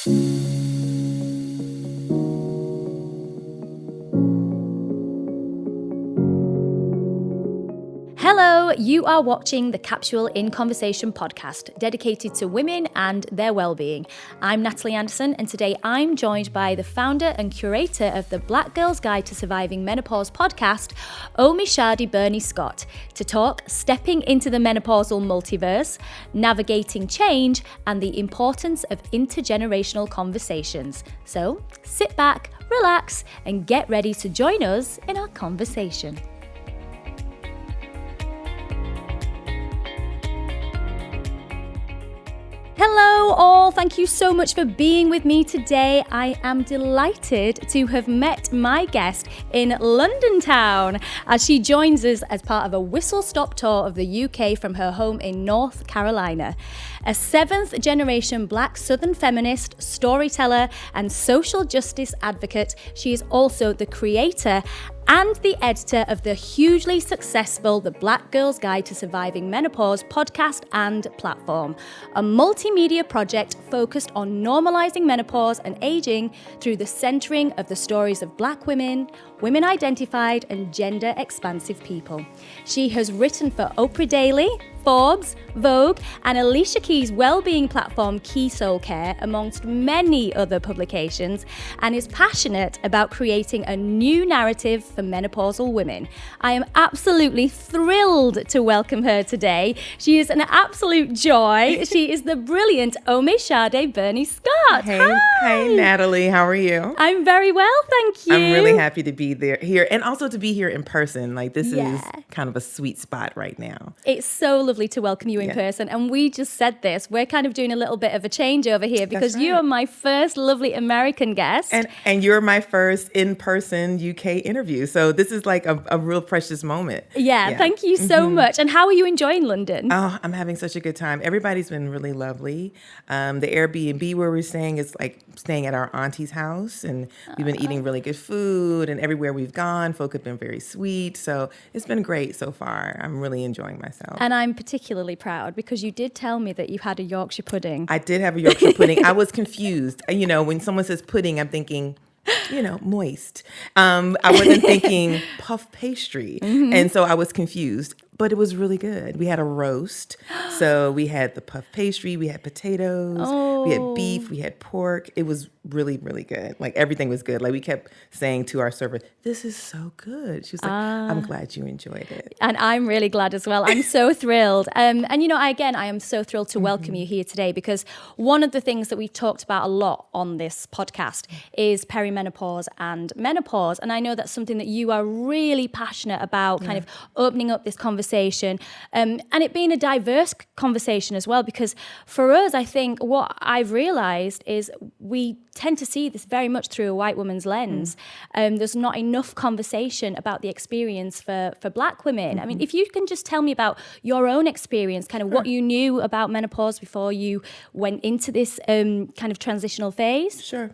Hello, you are watching the Capsule in Conversation podcast, dedicated to women and their well-being. I'm Natalie Anderson, and today I'm joined by the founder and curator of the Black Girl's Guide to Surviving Menopause podcast, Omisade Burney-Scott, to talk stepping into the menopausal multiverse, navigating change, and the importance of intergenerational conversations. So sit back, relax, and get ready to join us in our conversation. Hello all, thank you so much for being with me today. I am delighted to have met my guest in London town as she joins us as part of a whistle-stop tour of the UK from her home in North Carolina. A seventh generation Black Southern feminist, storyteller and social justice advocate, she is also the creator and the editor of the hugely successful The Black Girl's Guide to Surviving Menopause podcast and platform, a multimedia project focused on normalizing menopause and aging through the centering of the stories of Black women, women identified and gender expansive people. She has written for Oprah Daily, Forbes, Vogue, and Alicia Keys' wellbeing platform Key Soul Care, amongst many other publications, and is passionate about creating a new narrative for menopausal women. I am absolutely thrilled to welcome her today. She is an absolute joy. She is the brilliant Omisade Burney-Scott. Hey, Natalie, how are you? I'm very well, thank you. I'm really happy to be here and also to be here in person. Like, this is kind of a sweet spot right now. It's so lovely to welcome you in person. And we just said this, we're kind of doing a little bit of a change over here because you are my first lovely American guest. And you're my first in-person UK interview. So this is like a real precious moment. Yeah, thank you so much. And how are you enjoying London? Oh, I'm having such a good time. Everybody's been really lovely. The Airbnb where we're staying is like staying at our auntie's house. And we've been eating really good food. And everywhere we've gone, folk have been very sweet. So it's been great so far. I'm really enjoying myself. And I'm particularly proud because you did tell me that you had a Yorkshire pudding. I did have a Yorkshire pudding. I was confused. You know, when someone says pudding, I'm thinking, moist. I wasn't thinking puff pastry. And so I was confused. But it was really good. We had a roast. So we had the puff pastry, we had potatoes, we had beef, we had pork. It was really, really good. Like, everything was good. Like, we kept saying to our server, this is so good. She was like, I'm glad you enjoyed it. And I'm really glad as well. I'm so thrilled. I am so thrilled to welcome you here today because one of the things that we've talked about a lot on this podcast is perimenopause and menopause. And I know that's something that you are really passionate about, kind of opening up this conversation. And it being a diverse conversation as well, because for us, I think what I've realized is we tend to see this very much through a white woman's lens. There's not enough conversation about the experience for Black women. I mean, if you can just tell me about your own experience, kind of what you knew about menopause before you went into this kind of transitional phase. Sure.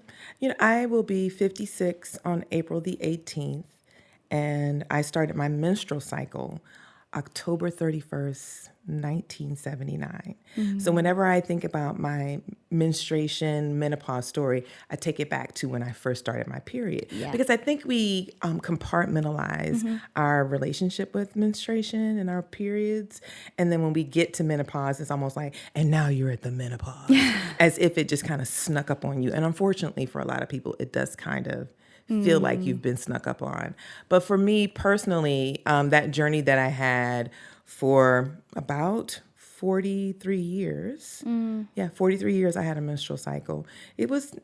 I will be 56 on April the 18th, and I started my menstrual cycle October 31st, 1979. So whenever I think about my menstruation, menopause story, I take it back to when I first started my period. Because I think we compartmentalize our relationship with menstruation and our periods. And then when we get to menopause, it's almost like, and now you're at the menopause, as if it just kind of snuck up on you. And unfortunately for a lot of people, it does kind of feel like you've been snuck up on. But for me personally, that journey that I had for about 43 years, 43 years I had a menstrual cycle. It was,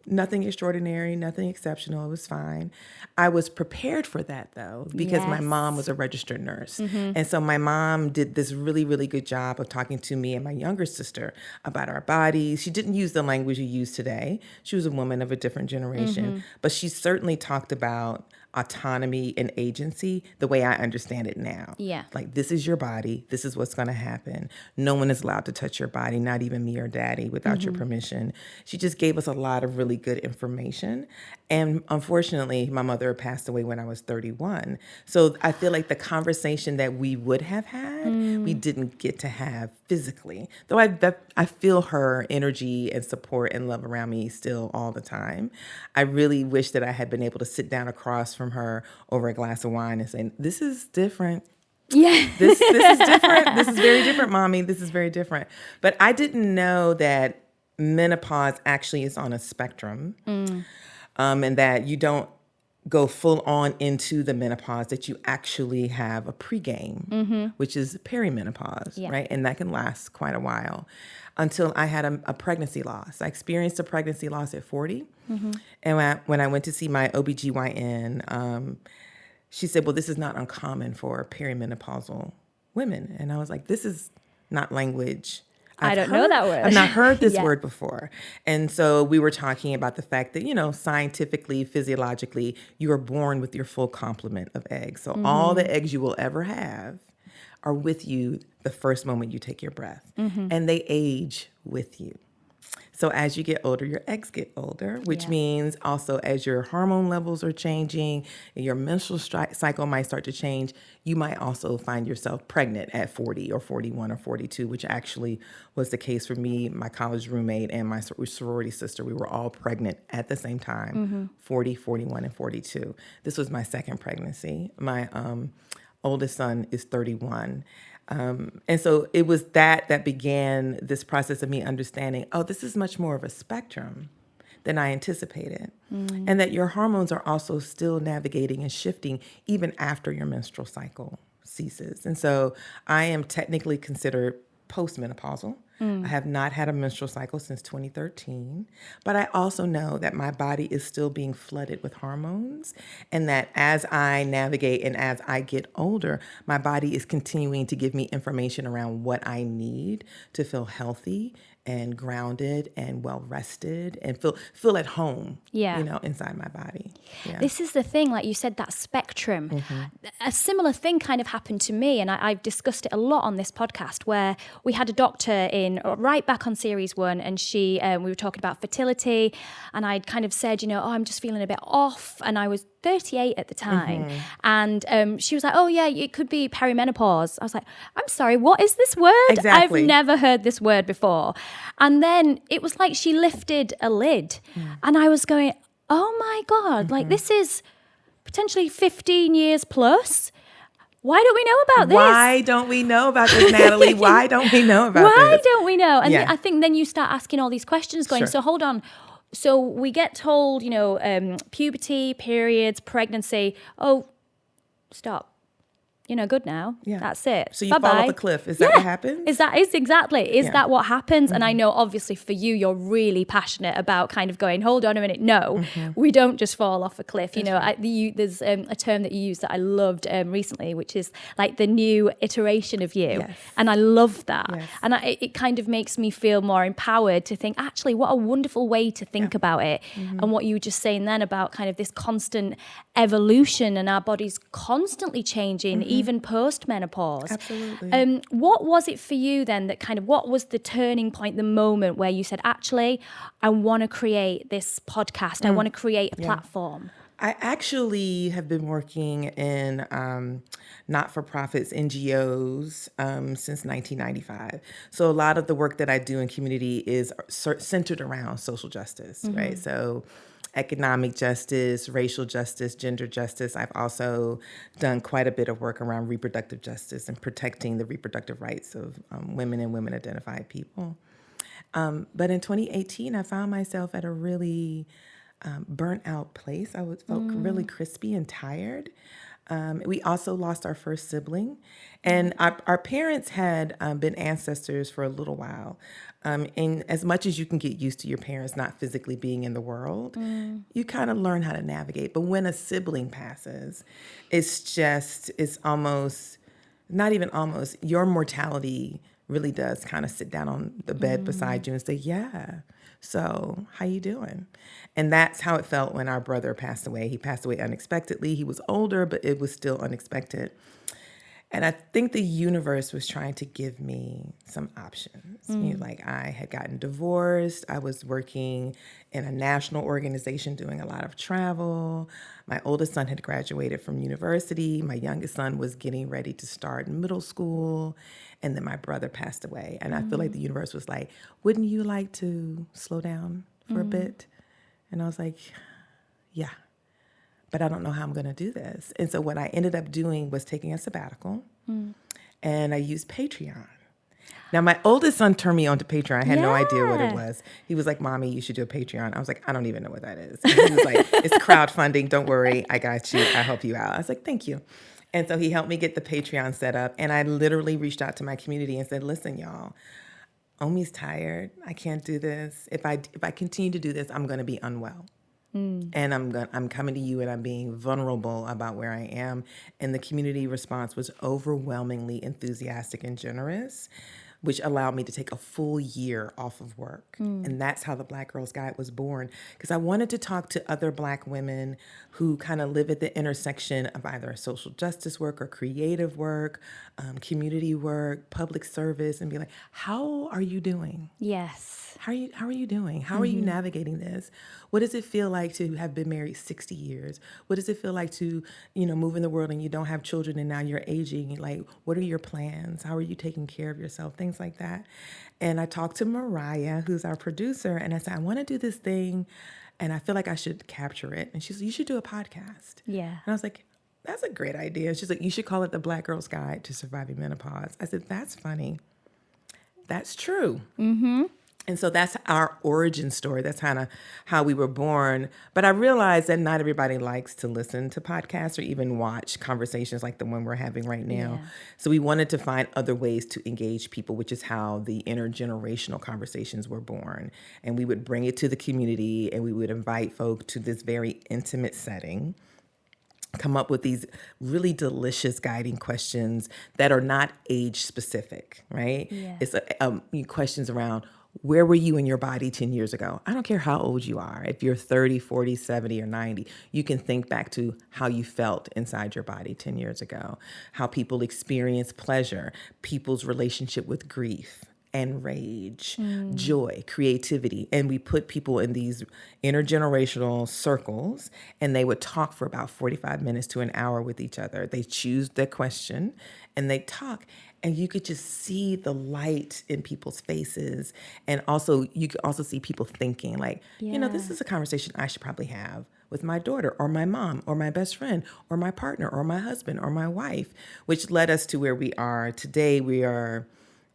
nothing extraordinary, nothing exceptional. It was fine. I was prepared for that, though, because my mom was a registered nurse. And so my mom did this really, really good job of talking to me and my younger sister about our bodies. She didn't use the language you use today. She was a woman of a different generation. But she certainly talked about autonomy and agency the way I understand it now. Like, this is your body. This is what's going to happen. No one is allowed to touch your body, not even me or daddy, without your permission. She just gave us a lot of really good information. And unfortunately, my mother passed away when I was 31. So I feel like the conversation that we would have had, we didn't get to have physically. Though I feel her energy and support and love around me still all the time. I really wish that I had been able to sit down across from her over a glass of wine and say, this is different. Yeah. This is different. This is very different, Mommy. This is very different. But I didn't know that menopause actually is on a spectrum. And that you don't go full on into the menopause, that you actually have a pregame, which is perimenopause, right? And that can last quite a while until I had a pregnancy loss. I experienced a pregnancy loss at 40. And when I went to see my OBGYN, she said, well, this is not uncommon for perimenopausal women. And I was like, this is not language I don't know that word. I've not heard this word before. And so we were talking about the fact that, scientifically, physiologically, you are born with your full complement of eggs. So all the eggs you will ever have are with you the first moment you take your breath. And they age with you. So as you get older, your eggs get older, which means also as your hormone levels are changing, your menstrual cycle might start to change, you might also find yourself pregnant at 40 or 41 or 42, which actually was the case for me, my college roommate, and my sorority sister. We were all pregnant at the same time, 40, 41, and 42. This was my second pregnancy. My oldest son is 31. And so it was that began this process of me understanding, this is much more of a spectrum than I anticipated. And that your hormones are also still navigating and shifting even after your menstrual cycle ceases. And so I am technically considered postmenopausal. I have not had a menstrual cycle since 2013, but I also know that my body is still being flooded with hormones, and that as I navigate and as I get older, my body is continuing to give me information around what I need to feel healthy and grounded and well rested and feel at home, inside my body. Yeah. This is the thing, like you said, that spectrum. A similar thing kind of happened to me, and I've discussed it a lot on this podcast, where we had a doctor in right back on series 1, and we were talking about fertility, and I'd kind of said, I'm just feeling a bit off, and I was 38 at the time. And she was like, oh yeah, it could be perimenopause. I was like, I'm sorry, what is this word? Exactly. I've never heard this word before. And then it was like she lifted a lid, and I was going, oh my God, like this is potentially 15 years plus. Why don't we know about this? Why don't we know about this, Natalie? Why don't we know about this? Why don't we know? And I think then you start asking all these questions going, so hold on. So we get told, puberty, periods, pregnancy. Oh, stop. Good now. Yeah. That's it. So you fall off a cliff. Is that what happens? Is that what happens? And I know obviously for you, you're really passionate about kind of going, hold on a minute. No, we don't just fall off a cliff. There's a term that you use that I loved recently, which is like the new iteration of you. Yes. And I love that. Yes. And it kind of makes me feel more empowered to think, actually, what a wonderful way to think about it. And what you were just saying then about kind of this constant evolution and our bodies constantly changing, even post-menopause. Absolutely. What was it for you then that kind of, what was the turning point, the moment where you said, actually, I want to create this podcast. I want to create a platform. I actually have been working in not-for-profits, NGOs, since 1995. So a lot of the work that I do in community is centered around social justice, right? So economic justice, racial justice, gender justice. I've also done quite a bit of work around reproductive justice and protecting the reproductive rights of women and women-identified people. But in 2018, I found myself at a really burnt out place. I felt really crispy and tired. We also lost our first sibling, and our parents had been ancestors for a little while. And as much as you can get used to your parents not physically being in the world, you kind of learn how to navigate. But when a sibling passes, it's almost, not even almost, your mortality really does kind of sit down on the bed beside you and say, so how you doing? And that's how it felt when our brother passed away. He passed away unexpectedly. He was older, but it was still unexpected. And I think the universe was trying to give me some options. You know, like I had gotten divorced. I was working in a national organization doing a lot of travel. My oldest son had graduated from university. My youngest son was getting ready to start middle school. And then my brother passed away. And I feel like the universe was like, wouldn't you like to slow down for a bit? And I was like, yeah. But I don't know how I'm going to do this. And so what I ended up doing was taking a sabbatical, and I used Patreon. Now, my oldest son turned me on to Patreon. I had no idea what it was. He was like, Mommy, you should do a Patreon. I was like, I don't even know what that is. And he was like, it's crowdfunding. Don't worry. I got you. I'll help you out. I was like, thank you. And so he helped me get the Patreon set up. And I literally reached out to my community and said, listen, y'all, Omi's tired. I can't do this. If I continue to do this, I'm going to be unwell. And I'm coming to you and I'm being vulnerable about where I am. And the community response was overwhelmingly enthusiastic and generous, which allowed me to take a full year off of work. And that's how the Black Girls Guide was born. Because I wanted to talk to other Black women who kind of live at the intersection of either social justice work or creative work, community work, public service, and be like, how are you doing? Yes. How are you doing? How are you navigating this? What does it feel like to have been married 60 years? What does it feel like to, move in the world and you don't have children and now you're aging? Like, what are your plans? How are you taking care of yourself? Things like that. And I talked to Mariah, who's our producer, and I said, I want to do this thing and I feel like I should capture it. And she said, you should do a podcast. Yeah. And I was like, that's a great idea. She's like, you should call it the Black Girl's Guide to Surviving Menopause. I said, that's funny. That's true. And so that's our origin story. That's kind of how we were born. But I realized that not everybody likes to listen to podcasts or even watch conversations like the one we're having right now. Yeah. So we wanted to find other ways to engage people, which is how the intergenerational conversations were born. And we would bring it to the community and we would invite folk to this very intimate setting, come up with these really delicious guiding questions that are not age specific, right? Yeah. It's questions around, where were you in your body 10 years ago? I don't care how old you are. If you're 30, 40, 70, or 90, you can think back to how you felt inside your body 10 years ago, how people experience pleasure, people's relationship with grief and rage, joy, creativity. And we put people in these intergenerational circles and they would talk for about 45 minutes to an hour with each other. They choose their question and they talk. And you could just see the light in people's faces. And also, you could also see people thinking like, this is a conversation I should probably have with my daughter or my mom or my best friend or my partner or my husband or my wife, which led us to where we are today. We are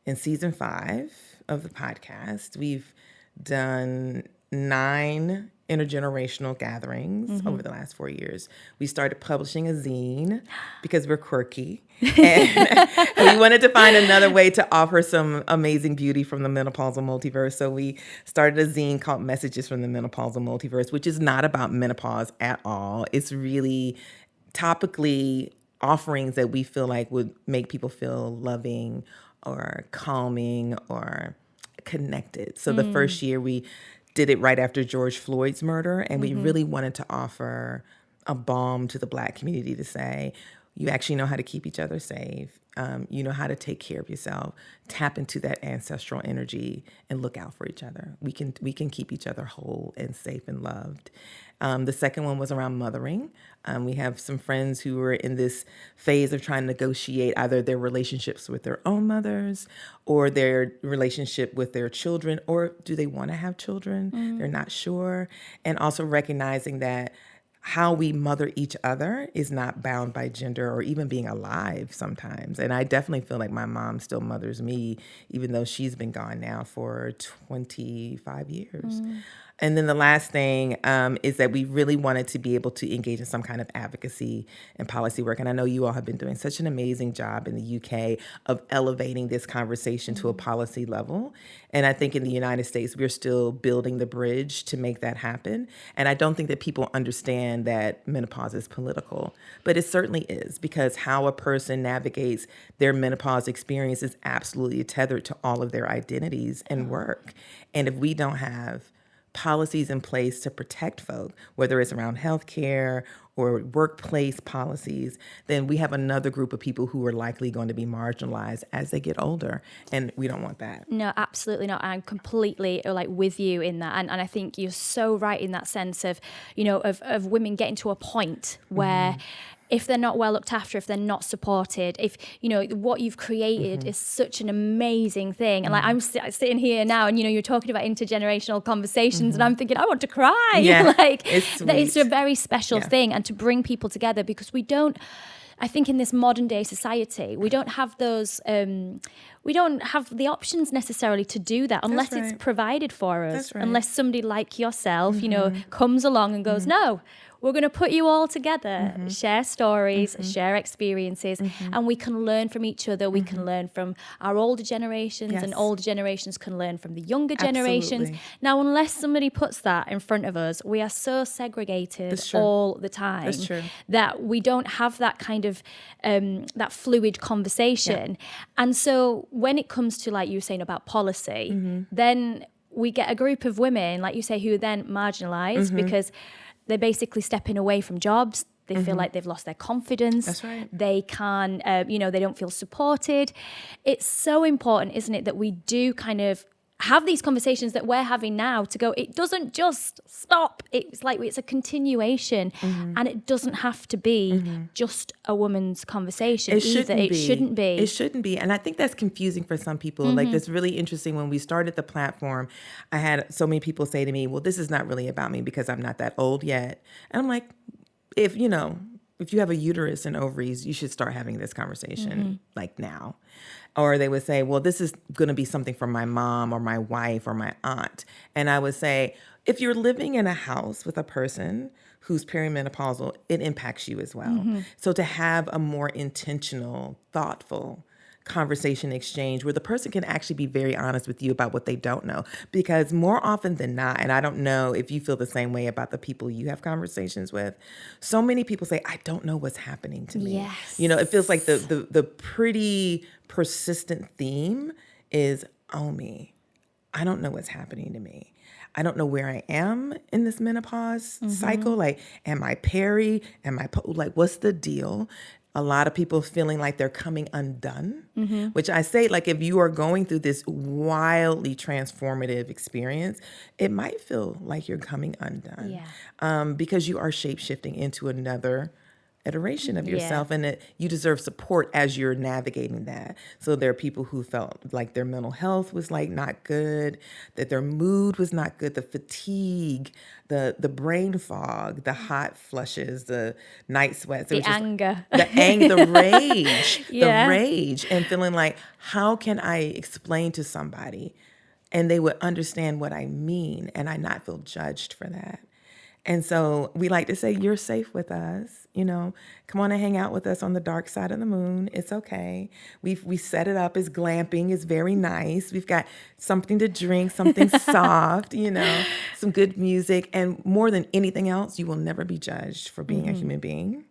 in season 5 of the podcast. We've done 9 intergenerational gatherings over the last 4 years. We started publishing a zine because we're quirky. And we wanted to find another way to offer some amazing beauty from the Menopausal Multiverse. So we started a zine called Messages from the Menopausal Multiverse, which is not about menopause at all. It's really topically offerings that we feel like would make people feel loving or calming or connected. So the first year we did it right after George Floyd's murder, and we really wanted to offer a balm to the Black community to say, you actually know how to keep each other safe. You know how to take care of yourself. Tap into that ancestral energy and look out for each other. We can keep each other whole and safe and loved. The second one was around mothering. We have some friends who are in this phase of trying to negotiate either their relationships with their own mothers or their relationship with their children, or do they want to have children? They're not sure. And also recognizing that how we mother each other is not bound by gender or even being alive sometimes. And I definitely feel like my mom still mothers me, even though she's been gone now for 25 years. And then the last thing is that we really wanted to be able to engage in some kind of advocacy and policy work. And I know you all have been doing such an amazing job in the UK of elevating this conversation to a policy level. And I think in the United States, we're still building the bridge to make that happen. And I don't think that people understand that menopause is political, but it certainly is, because how a person navigates their menopause experience is absolutely tethered to all of their identities and work. And if we don't have policies in place to protect folk, whether it's around healthcare or workplace policies, then we have another group of people who are likely going to be marginalized as they get older. And we don't want that. No, absolutely not. I'm completely like with you in that. And I think you're so right in that sense of, of women getting to a point where if they're not well looked after, if they're not supported, if, what you've created is such an amazing thing. And like, I'm sitting here now and, you're talking about intergenerational conversations and I'm thinking, I want to cry. Yeah, like it's a very special thing. And to bring people together, because I think in this modern day society, we don't have those, we don't have the options necessarily to do that unless it's provided for us, unless somebody like yourself, comes along and goes, no, we're going to put you all together, share stories, share experiences, and we can learn from each other. We can learn from our older generations and older generations can learn from the younger generations. Now, unless somebody puts that in front of us, we are so segregated all the time that we don't have that kind of, that fluid conversation. And so when it comes to, like you were saying about policy, then we get a group of women, like you say, who are then marginalized because they're basically stepping away from jobs. They feel like they've lost their confidence. That's right. They can't, they don't feel supported. It's so important, isn't it, that we do kind of have these conversations that we're having now to go, it doesn't just stop. It's like it's a continuation and it doesn't have to be just a woman's conversation either. It shouldn't be. It shouldn't be. And I think that's confusing for some people. Like, that's really interesting. When we started the platform, I had so many people say to me, well, this is not really about me because I'm not that old yet. And I'm like, if you have a uterus and ovaries, you should start having this conversation like now. Or they would say, well, this is going to be something for my mom or my wife or my aunt. And I would say, if you're living in a house with a person who's perimenopausal, it impacts you as well. So to have a more intentional, thoughtful conversation exchange where the person can actually be very honest with you about what they don't know. Because more often than not, and I don't know if you feel the same way about the people you have conversations with, so many people say, I don't know what's happening to me. Yes. It feels like the pretty persistent theme is, oh me, I don't know what's happening to me. I don't know where I am in this menopause cycle. Like, am I peri? What's the deal? A lot of people feeling like they're coming undone, which I say, like, if you are going through this wildly transformative experience, it might feel like you're coming undone because you are shape-shifting into another iteration of yourself, and that you deserve support as you're navigating that. So there are people who felt like their mental health was like not good, that their mood was not good, the fatigue, the brain fog, the hot flushes, the night sweats, the anger, the rage, the rage, and feeling like, how can I explain to somebody and they would understand what I mean and I not feel judged for that? And so we like to say, you're safe with us, come on and hang out with us on the dark side of the moon. It's okay. We set it up as glamping. It's very nice. We've got something to drink, something soft, some good music. And more than anything else, you will never be judged for being a human being.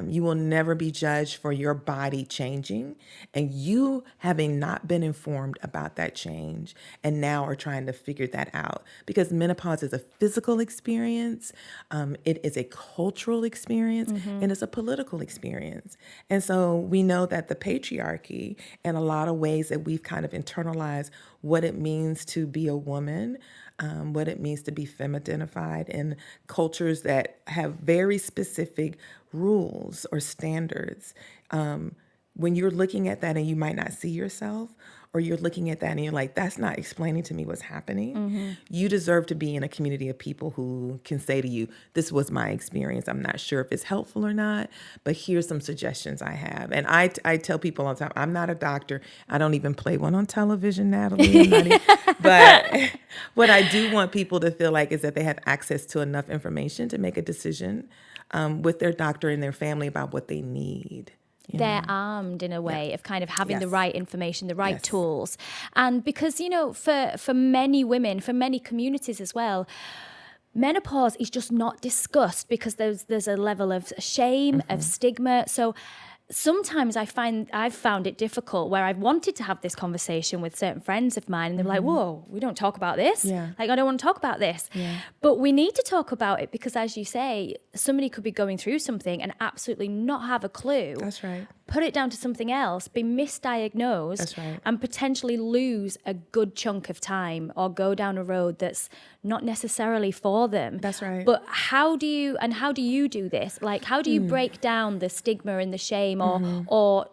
You will never be judged for your body changing and you having not been informed about that change and now are trying to figure that out. Because menopause is a physical experience, it is a cultural experience, and it's a political experience. And so we know that the patriarchy and a lot of ways that we've kind of internalized what it means to be a woman, what it means to be femme-identified in cultures that have very specific rules or standards. When you're looking at that and you might not see yourself, or you're looking at that and you're like, that's not explaining to me what's happening. You deserve to be in a community of people who can say to you, this was my experience. I'm not sure if it's helpful or not, but here's some suggestions I have. And I tell people all the time, I'm not a doctor. I don't even play one on television, Natalie. But what I do want people to feel like is that they have access to enough information to make a decision with their doctor and their family about what they need. They're armed in a way of kind of having the right information, the right tools. And because, for many women, for many communities as well, menopause is just not discussed because there's a level of shame, of stigma. So sometimes I've found it difficult where I've wanted to have this conversation with certain friends of mine and they're like, whoa, we don't talk about this. Yeah. Like, I don't want to talk about this. Yeah. But we need to talk about it because, as you say, somebody could be going through something and absolutely not have a clue. That's right. Put it down to something else, be misdiagnosed, That's right. and potentially lose a good chunk of time or go down a road that's not necessarily for them. That's right. But how do you do this? Like, how do you break down the stigma and the shame or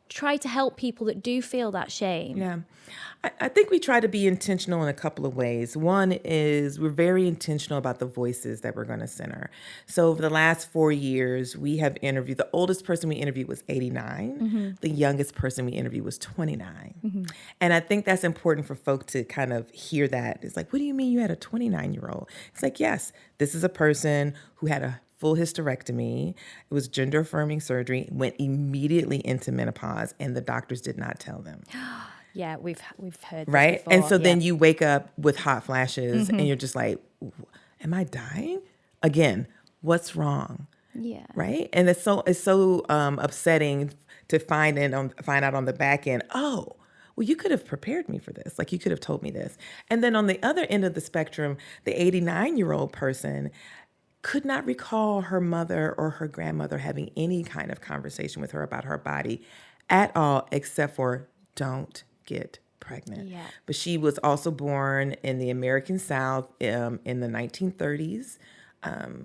try to help people that do feel that shame? Yeah. I think we try to be intentional in a couple of ways. One is we're very intentional about the voices that we're going to center. So over the last 4 years, we have interviewed, the oldest person we interviewed was 89. The youngest person we interviewed was 29. And I think that's important for folk to kind of hear that. It's like, what do you mean you had a 29-year-old? It's like, yes, this is a person who had a full hysterectomy. It was gender affirming surgery, went immediately into menopause, and the doctors did not tell them. Yeah, we've heard this right? before. And so then you wake up with hot flashes and you're just like, am I dying? Again, what's wrong? Yeah. Right? And it's so upsetting to find out on the back end, oh, well, you could have prepared me for this. Like, you could have told me this. And then on the other end of the spectrum, the 89-year-old person could not recall her mother or her grandmother having any kind of conversation with her about her body at all, except for don't get pregnant. Yeah. But she was also born in the American South in the 1930s,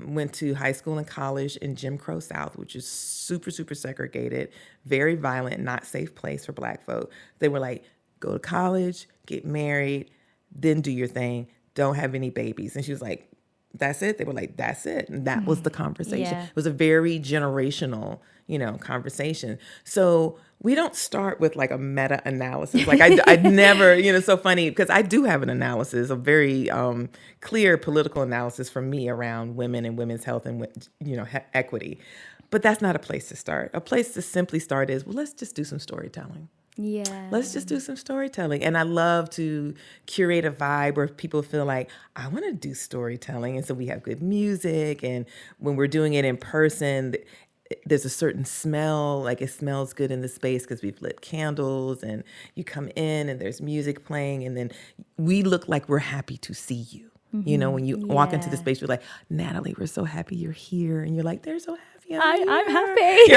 went to high school and college in Jim Crow South, which is super, super segregated, very violent, not safe place for Black folk. They were like, go to college, get married, then do your thing, don't have any babies. And she was like, that's it? They were like, that's it. And that was the conversation. Yeah. It was a very generational, conversation. So we don't start with like a meta-analysis. Like I never, it's so funny because I do have an analysis, a very clear political analysis for me around women and women's health and, equity. But that's not a place to start. A place to simply start is, well, let's just do some storytelling. Yeah. Let's just do some storytelling. And I love to curate a vibe where people feel like, I want to do storytelling. And so we have good music. And when we're doing it in person, there's a certain smell, like it smells good in the space because we've lit candles and you come in and there's music playing. And then we look like we're happy to see you. When you walk into the space, you're like, Natalie, we're so happy you're here. And you're like, they're so happy. I'm happy.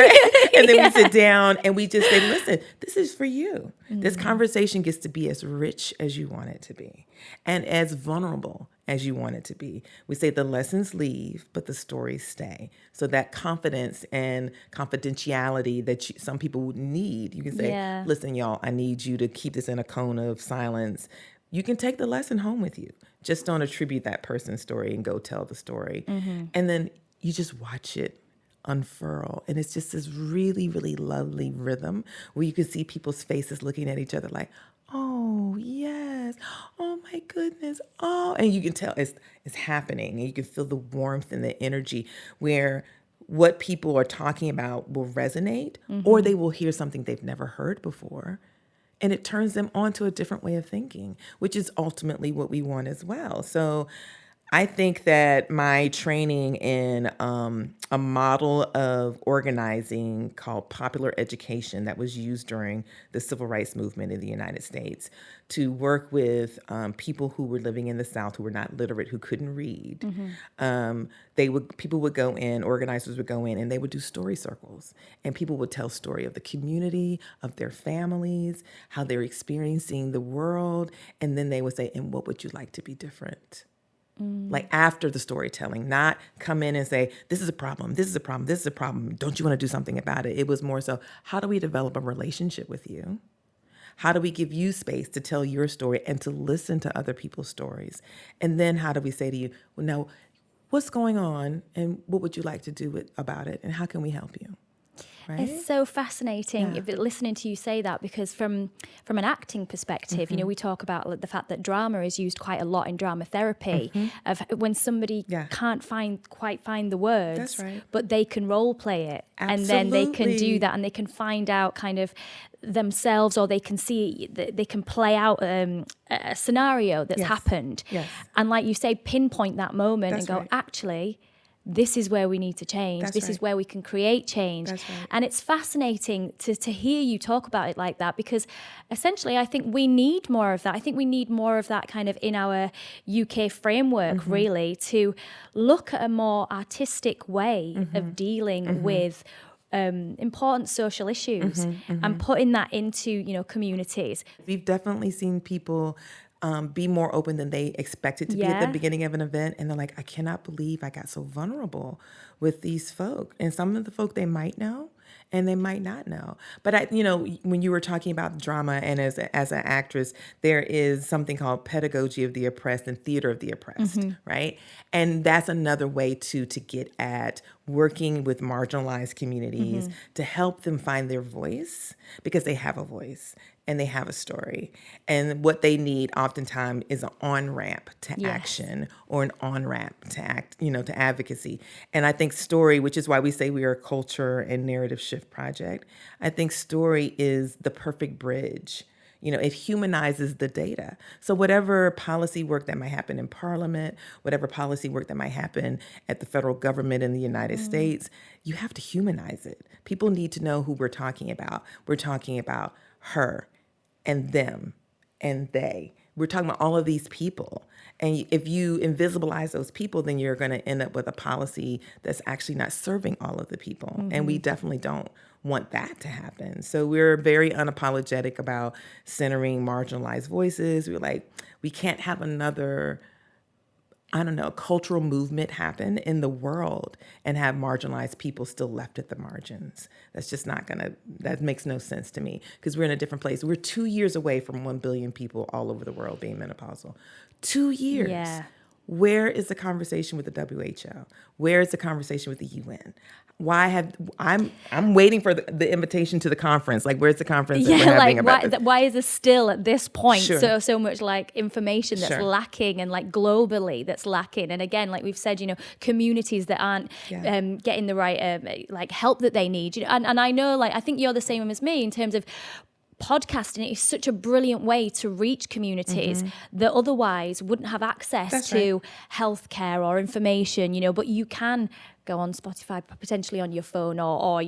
And then we sit down and we just say, listen, this is for you. This conversation gets to be as rich as you want it to be and as vulnerable as you want it to be. We say the lessons leave, but the stories stay. So that confidence and confidentiality that some people would need, you can say, listen, y'all, I need you to keep this in a cone of silence. You can take the lesson home with you. Just don't attribute that person's story and go tell the story. And then you just watch it unfurl. And it's just this really, really lovely rhythm where you can see people's faces looking at each other like, oh, yes. Oh, my goodness. Oh, and you can tell it's happening. And you can feel the warmth and the energy where what people are talking about will resonate or they will hear something they've never heard before. And it turns them onto a different way of thinking, which is ultimately what we want as well. So I think that my training in a model of organizing called popular education that was used during the civil rights movement in the United States to work with people who were living in the South who were not literate, who couldn't read. People would go in, organizers would go in, and they would do story circles. And people would tell story of the community, of their families, how they're experiencing the world. And then they would say, and what would you like to be different? Like after the storytelling, not come in and say, this is a problem, this is a problem, this is a problem. Don't you want to do something about it? It was more so, how do we develop a relationship with you? How do we give you space to tell your story and to listen to other people's stories? And then how do we say to you, well, now, what's going on and what would you like to do about it? And how can we help you? Right? It's so fascinating listening to you say that because from an acting perspective, we talk about the fact that drama is used quite a lot in drama therapy of when somebody can't quite find the words, that's right, but they can role play it. Absolutely. And then they can do that and they can find out kind of themselves or they can see, they can play out a scenario that's happened. Yes. And like you say, pinpoint that moment that's and go, right. actually, this is where we need to change. That's This right. is where we can create change. That's right. And it's fascinating to hear you talk about it like that, because essentially I think we need more of that. I think we need more of that kind of in our UK framework, really, to look at a more artistic way of dealing with important social issues and putting that into, you know, communities. We've definitely seen people be more open than they expected to be at the beginning of an event. And they're like, I cannot believe I got so vulnerable with these folk. And some of the folk they might know and they might not know. But when you were talking about drama, and as an actress, there is something called pedagogy of the oppressed and theater of the oppressed, right? And that's another way to get at working with marginalized communities to help them find their voice, because they have a voice and they have a story. And what they need oftentimes is an on-ramp to action, or an on-ramp to advocacy. And I think story, which is why we say we are a culture and narrative shift project, I think story is the perfect bridge. It humanizes the data. So whatever policy work that might happen in Parliament, whatever policy work that might happen at the federal government in the United States, you have to humanize it. People need to know who we're talking about. We're talking about her and them and they. We're talking about all of these people. And if you invisibilize those people, then you're going to end up with a policy that's actually not serving all of the people. And we definitely don't want that to happen. So we're very unapologetic about centering marginalized voices. We're like, we can't have another, cultural movement happen in the world and have marginalized people still left at the margins. That's just not that makes no sense to me, because we're in a different place. We're 2 years away from 1 billion people all over the world being menopausal. 2 years. Yeah. Where is the conversation with the WHO? Where is the conversation with the UN? I'm waiting for the invitation to the conference. Like, where's the conference that we're having about this? Why is there still at this point Sure. so much like information that's lacking, and like globally that's lacking? And again, like we've said, communities that aren't getting the right like help that they need. And I know, like, I think you're the same as me in terms of podcasting. Is such a brilliant way to reach communities that otherwise wouldn't have access to healthcare or information, but you can go on Spotify, potentially on your phone, or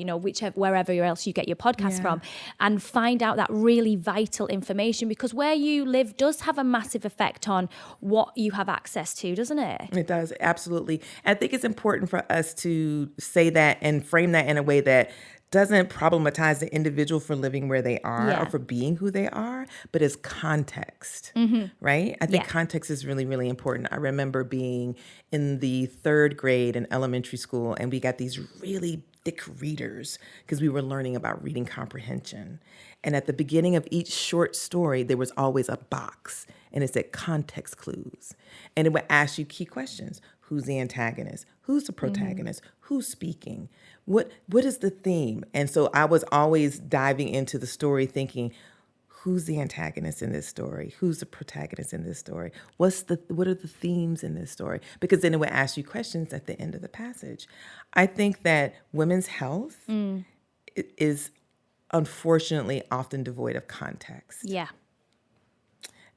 wherever else you get your podcast from, and find out that really vital information, because where you live does have a massive effect on what you have access to, doesn't it? It does, absolutely. I think it's important for us to say that and frame that in a way that doesn't problematize the individual for living where they are or for being who they are, but as context, right? I think context is really, really important. I remember being in the 3rd grade in elementary school, and we got these really thick readers because we were learning about reading comprehension. And at the beginning of each short story, there was always a box, and it said context clues. And it would ask you key questions. Who's the antagonist? Who's the protagonist? Who's speaking? What is the theme? And so I was always diving into the story thinking, who's the antagonist in this story? Who's the protagonist in this story? What are the themes in this story? Because then it would ask you questions at the end of the passage. I think that women's health is unfortunately often devoid of context. Yeah.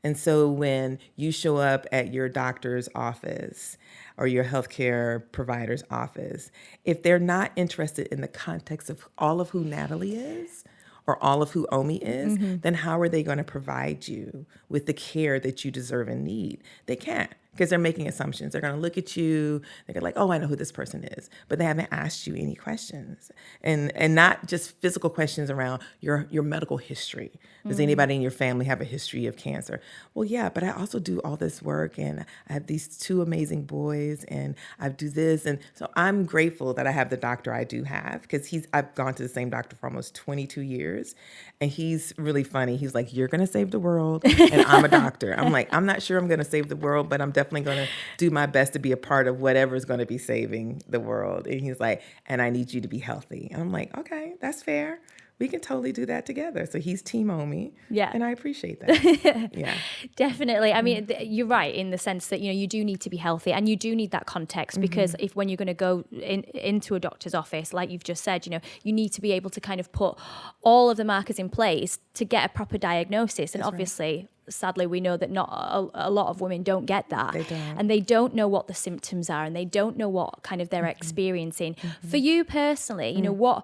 And so when you show up at your doctor's office or your healthcare provider's office, if they're not interested in the context of all of who Natalie is or all of who Omi is, then how are they going to provide you with the care that you deserve and need? They can't, because they're making assumptions. They're going to look at you. They're going to like, oh, I know who this person is. But they haven't asked you any questions. And not just physical questions around your medical history. Does anybody in your family have a history of cancer? Well, yeah, but I also do all this work, and I have these 2 amazing boys, and I do this. And so I'm grateful that I have the doctor I do have, because I've gone to the same doctor for almost 22 years. And he's really funny. He's like, you're going to save the world, and I'm a doctor. I'm like, I'm not sure I'm going to save the world, but I'm definitely going to do my best to be a part of whatever is going to be saving the world. And he's like, and I need you to be healthy. And I'm like, okay, that's fair. We can totally do that together. So he's Team Omi. Yeah. And I appreciate that. Yeah. Definitely. I mean, you're right in the sense that, you do need to be healthy, and you do need that context, because when you're going to go into a doctor's office, like you've just said, you need to be able to kind of put all of the markers in place to get a proper diagnosis. And obviously, sadly, we know that not a lot of women don't get that. They don't. And they don't know what the symptoms are, and they don't know what kind of they're experiencing. For you personally, you know,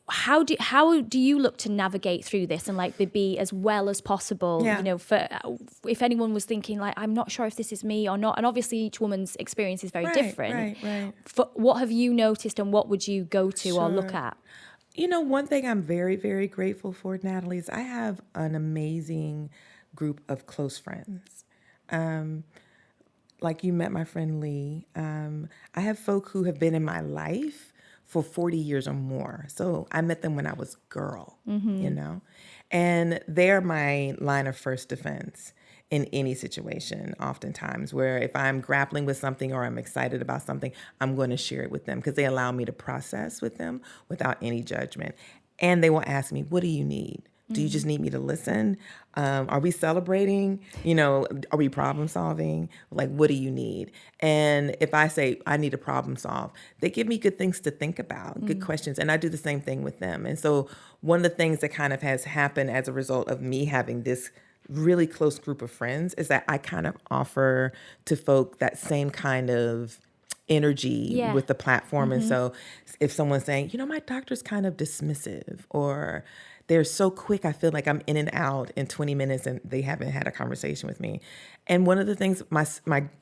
how do you look to navigate through this and like be as well as possible? Yeah. You know, for if anyone was thinking like, I'm not sure if this is me or not, and obviously each woman's experience is very different. Right. What have you noticed, and what would you go to or look Sure. at? You know, one thing I'm very, very grateful for, Natalie, is I have an amazing group of close friends. Like you met my friend Lee. I have folk who have been in my life for 40 years or more. So I met them when I was a girl, you know, and they're my line of first defense in any situation, oftentimes, where if I'm grappling with something or I'm excited about something, I'm going to share it with them because they allow me to process with them without any judgment. And they will ask me, what do you need? Do you just need me to listen? Are we celebrating? You know, are we problem solving? Like, what do you need? And if I say I need a problem solve, they give me good things to think about, good questions. And I do the same thing with them. And so one of the things that kind of has happened as a result of me having this really close group of friends is that I kind of offer to folk that same kind of energy with the platform. And so if someone's saying, you know, my doctor's kind of dismissive, or they're so quick, I feel like I'm in and out in 20 minutes and they haven't had a conversation with me. And one of the things my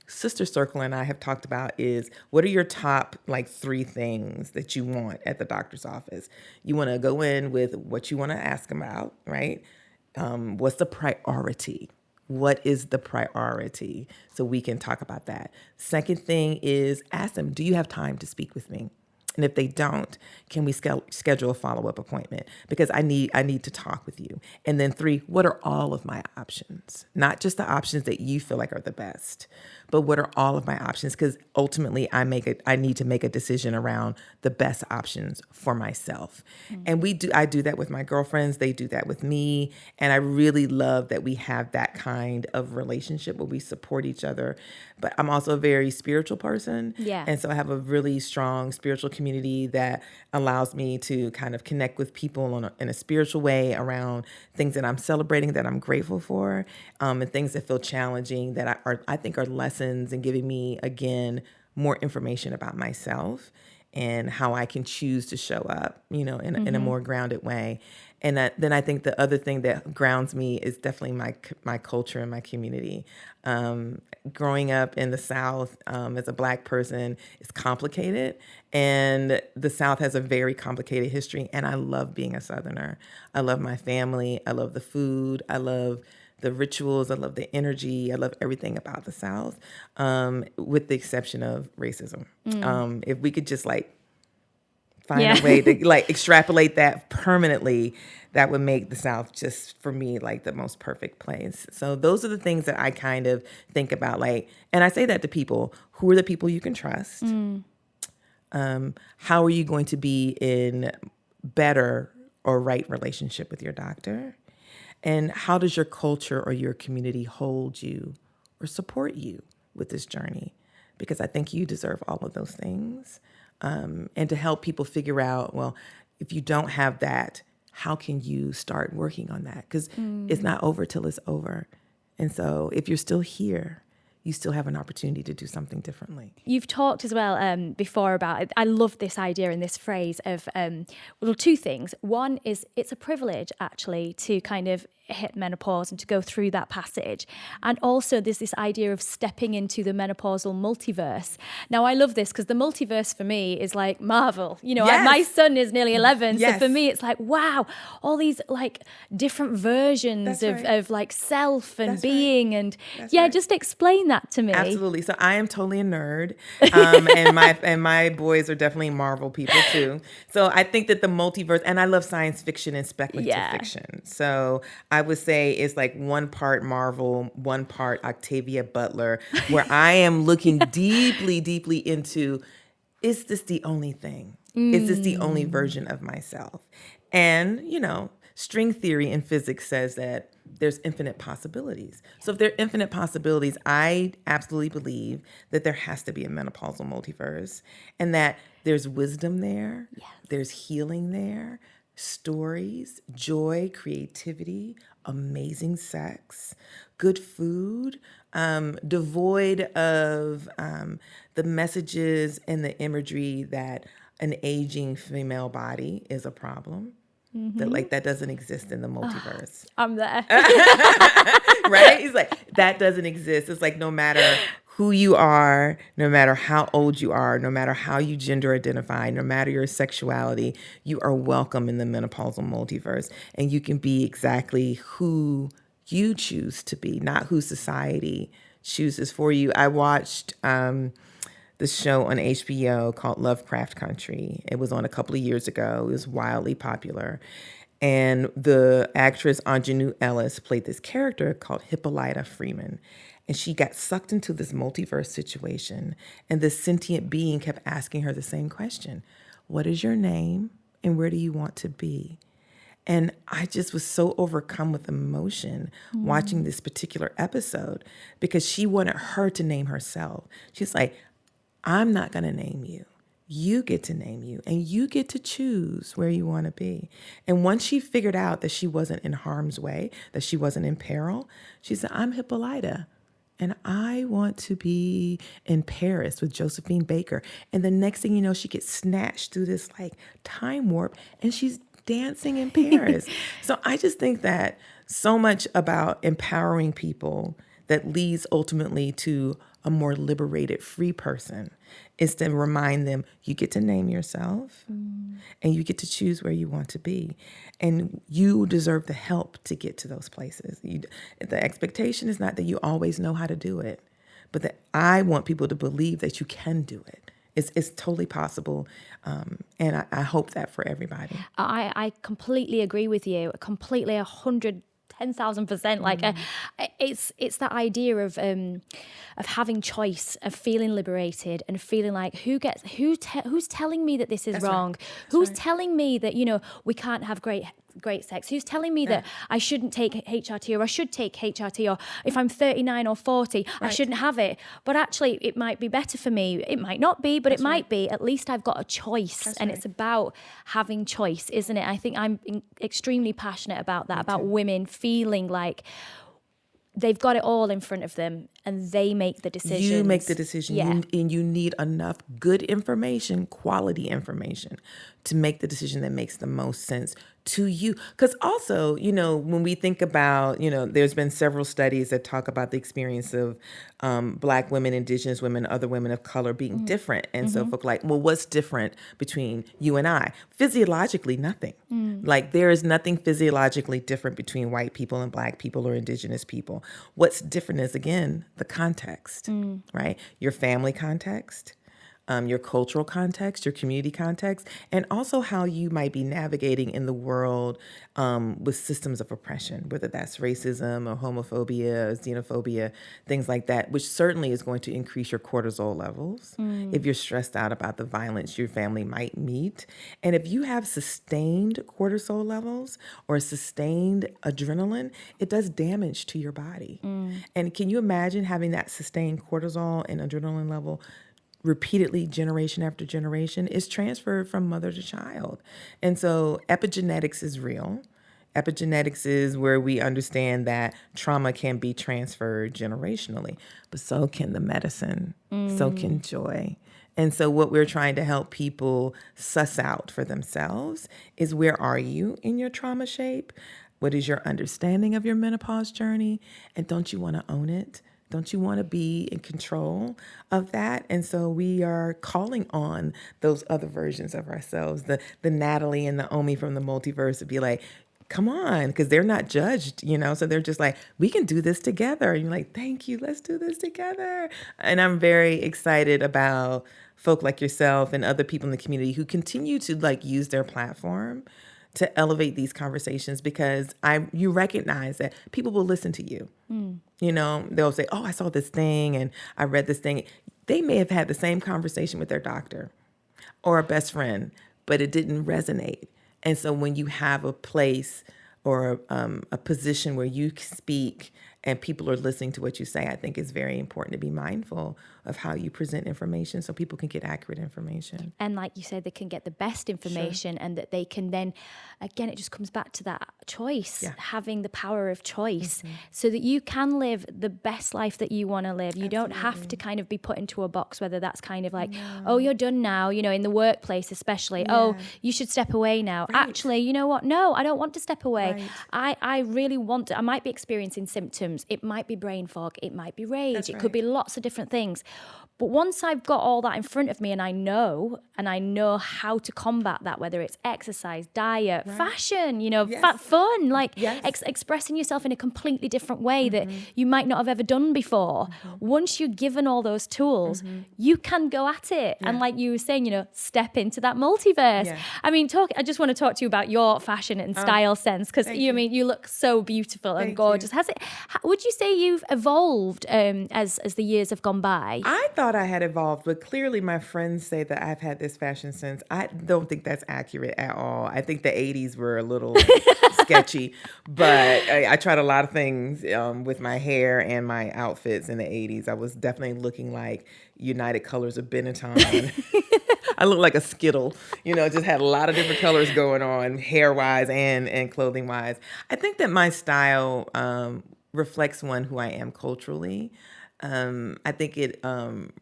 sister circle and I have talked about is, what are your top like 3 things that you want at the doctor's office? You want to go in with what you want to ask about, right? What's the priority? What is the priority? So we can talk about that. Second thing is, ask them, do you have time to speak with me? And if they don't, can we schedule a follow-up appointment? Because I need to talk with you. And then 3, what are all of my options? Not just the options that you feel like are the best, but what are all of my options? Because ultimately, I need to make a decision around the best options for myself. And I do that with my girlfriends. They do that with me. And I really love that we have that kind of relationship where we support each other. But I'm also a very spiritual person. Yeah. And so I have a really strong spiritual community that allows me to kind of connect with people in a spiritual way around things that I'm celebrating, that I'm grateful for, and things that feel challenging that I think are lessons and giving me, again, more information about myself and how I can choose to show up, you know, in a more grounded way. And then I think the other thing that grounds me is definitely my culture and my community. Growing up in the South as a Black person is complicated, and the South has a very complicated history. And I love being a Southerner. I love my family. I love the food. I love the rituals. I love the energy. I love everything about the South, with the exception of racism. If we could just like find a way to like extrapolate that permanently, that would make the South just for me like the most perfect place. So those are the things that I kind of think about, like, and I say that to people: who are the people you can trust? How are you going to be in better or right relationship with your doctor? And how does your culture or your community hold you or support you with this journey? Because I think you deserve all of those things. And to help people figure out, well, if you don't have that, how can you start working on that? Because it's not over till it's over. And so if you're still here, you still have an opportunity to do something differently. You've talked as well before about, I love this idea and this phrase of, 2 things. One is it's a privilege actually to kind of hit menopause and to go through that passage. And also there's this idea of stepping into the menopausal multiverse. Now I love this because the multiverse for me is like Marvel. You know, my son is nearly 11. Yes. So for me, it's like, wow, all these like different versions of like self and being. And just explain that to me. Absolutely. So I am totally a nerd. And my boys are definitely Marvel people too. So I think that the multiverse, and I love science fiction and speculative fiction. So I would say it's like 1 part Marvel, 1 part Octavia Butler, where I am looking deeply, deeply into, is this the only thing? Is this the only version of myself? And, you know, string theory in physics says that there's infinite possibilities. So if there are infinite possibilities, I absolutely believe that there has to be a menopausal multiverse, and that there's wisdom there, there's healing there, stories, joy, creativity, amazing sex, good food, devoid of the messages and the imagery that an aging female body is a problem. That doesn't exist in the multiverse. I'm there. Right? He's like, that doesn't exist. It's like no matter who you are, no matter how old you are, no matter how you gender identify, no matter your sexuality, you are welcome in the menopausal multiverse. And you can be exactly who you choose to be, not who society chooses for you. I watched this show on HBO called Lovecraft Country. It was on a couple of years ago. It was wildly popular. And the actress Anjanou Ellis played this character called Hippolyta Freeman. And she got sucked into this multiverse situation. And this sentient being kept asking her the same question. What is your name and where do you want to be? And I just was so overcome with emotion watching this particular episode because she wanted her to name herself. She's like, I'm not going to name you. You get to name you and you get to choose where you want to be. And once she figured out that she wasn't in harm's way, that she wasn't in peril, she said, I'm Hippolyta and I want to be in Paris with Josephine Baker. And the next thing you know, she gets snatched through this like time warp and she's dancing in Paris. So I just think that so much about empowering people that leads ultimately to a more liberated, free person is to remind them you get to name yourself and you get to choose where you want to be. And you deserve the help to get to those places. The expectation is not that you always know how to do it, but that I want people to believe that you can do it. It's totally possible, and I hope that for everybody. I completely agree with you. Completely, 110,000%. Like it's that idea of having choice, of feeling liberated, and feeling like who's telling me that this is wrong? Who's telling me that we can't have great sex? Who's telling me that I shouldn't take HRT or I should take HRT, or if I'm 39 or 40 I shouldn't have it? But actually it might be better for me. It might not be, but it might be. At least I've got a choice. It's about having choice, isn't it? I think I'm extremely passionate about that, about women feeling like they've got it all in front of them and they make the decisions. You make the decision. Yeah. And you need enough good information, quality information, to make the decision that makes the most sense to you. Because also, when we think about, there's been several studies that talk about the experience of Black women, Indigenous women, other women of color being different. And so folk like, well, what's different between you and I? Physiologically, nothing. Like there is nothing physiologically different between white people and Black people or Indigenous people. What's different is, again, the context, right? Your family context, your cultural context, your community context, and also how you might be navigating in the world with systems of oppression, whether that's racism or homophobia, or xenophobia, things like that, which certainly is going to increase your cortisol levels if you're stressed out about the violence your family might meet. And if you have sustained cortisol levels or sustained adrenaline, it does damage to your body. And can you imagine having that sustained cortisol and adrenaline level repeatedly, generation after generation, is transferred from mother to child? And so epigenetics is real. Epigenetics is where we understand that trauma can be transferred generationally, but so can the medicine, so can joy. And so what we're trying to help people suss out for themselves is, where are you in your trauma shape? What is your understanding of your menopause journey? And don't you want to own it? Don't you want to be in control of that? And so we are calling on those other versions of ourselves, the Natalie and the Omi from the multiverse, to be like, come on, because they're not judged, so they're just like, we can do this together. And you're like, thank you, let's do this together. And I'm very excited about folk like yourself and other people in the community who continue to use their platform to elevate these conversations, because you recognize that people will listen to you. They'll say, oh, I saw this thing and I read this thing. They may have had the same conversation with their doctor or a best friend, but it didn't resonate. And so when you have a place or a position where you speak and people are listening to what you say, I think it's very important to be mindful of how you present information so people can get accurate information. And like you said, they can get the best information, and that they can then, again, it just comes back to that choice, having the power of choice, so that you can live the best life that you want to live. You don't have to kind of be put into a box, whether that's kind of like, oh, you're done now, you know, in the workplace especially, oh, you should step away now. Actually, you know what? No, I don't want to step away. I really want to. I might be experiencing symptoms. It might be brain fog. It might be rage. It could be lots of different things. But once I've got all that in front of me and I know how to combat that, whether it's exercise, diet, fashion, you know, fun, like expressing yourself in a completely different way that you might not have ever done before. Once you're given all those tools, you can go at it. And like you were saying, you know, step into that multiverse. I mean, I just want to talk to you about your fashion and style sense, because you look so beautiful and gorgeous. Would you say you've evolved as the years have gone by? I thought I had evolved, but clearly my friends say that I've had this fashion sense. I don't think that's accurate at all. I think the 80s were a little sketchy, but I tried a lot of things with my hair and my outfits in the 80s. I was definitely looking like United Colors of Benetton. I looked like a Skittle, you know, just had a lot of different colors going on, hair-wise and clothing-wise. I think that my style reflects who I am culturally. I think it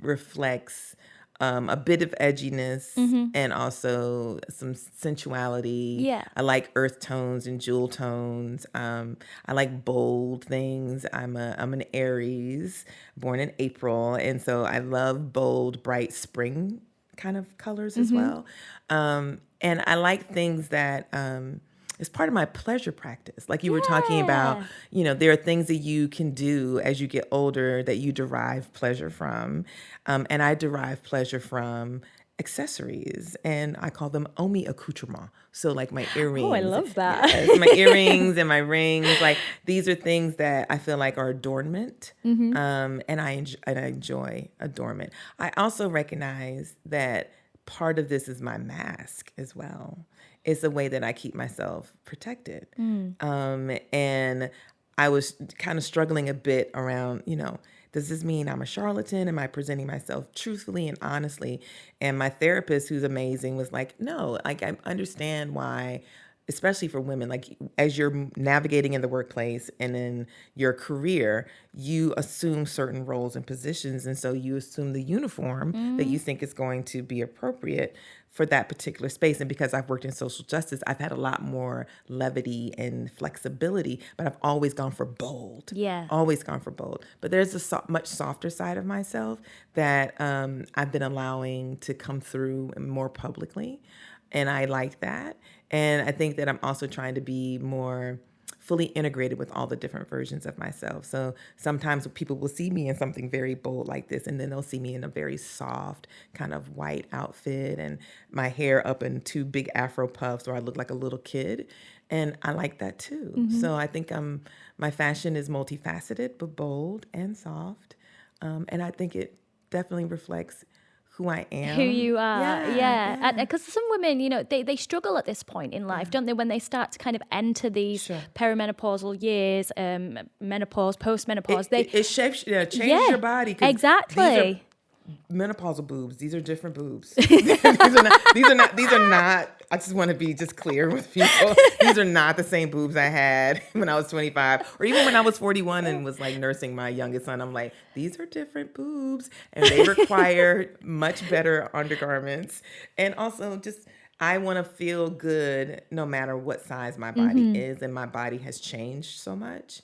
reflects a bit of edginess and also some sensuality. Yeah. I like earth tones and jewel tones. I like bold things. I'm an Aries, born in April, and so I love bold, bright spring kind of colors as well. And I like things that it's part of my pleasure practice. Like you were talking about, you know, there are things that you can do as you get older that you derive pleasure from. And I derive pleasure from accessories, and I call them omi accoutrement. So like my earrings. Oh, I love that. Yes, my earrings and my rings. Like these are things that I feel like are adornment. And I enjoy adornment. I also recognize that part of this is my mask as well. It's a way that I keep myself protected. And I was kind of struggling a bit around, you know, does this mean I'm a charlatan? Am I presenting myself truthfully and honestly? And my therapist, who's amazing, was like, no, like I understand why, especially for women, like as you're navigating in the workplace and in your career, you assume certain roles and positions. And so you assume the uniform that you think is going to be appropriate for that particular space. And because I've worked in social justice, I've had a lot more levity and flexibility, but I've always gone for bold. Yeah. Always gone for bold. But there's a much softer side of myself that I've been allowing to come through more publicly. And I like that. And I think that I'm also trying to be more fully integrated with all the different versions of myself. So sometimes people will see me in something very bold like this, and then they'll see me in a very soft kind of white outfit and my hair up in two big Afro puffs where I look like a little kid. And I like that too. So I think my fashion is multifaceted, but bold and soft. And I think it definitely reflects who I am. Who you are, yeah. Because some women, you know, they struggle at this point in life, don't they? When they start to kind of enter these perimenopausal years, menopause, postmenopause. It shapes, changes your body. Exactly. Menopausal boobs. These are different boobs. These are not. I just want to be just clear with people. These are not the same boobs I had when I was 25, or even when I was 41 and was like nursing my youngest son. I'm like, these are different boobs, and they require much better undergarments. And also, just I want to feel good no matter what size my body is, and my body has changed so much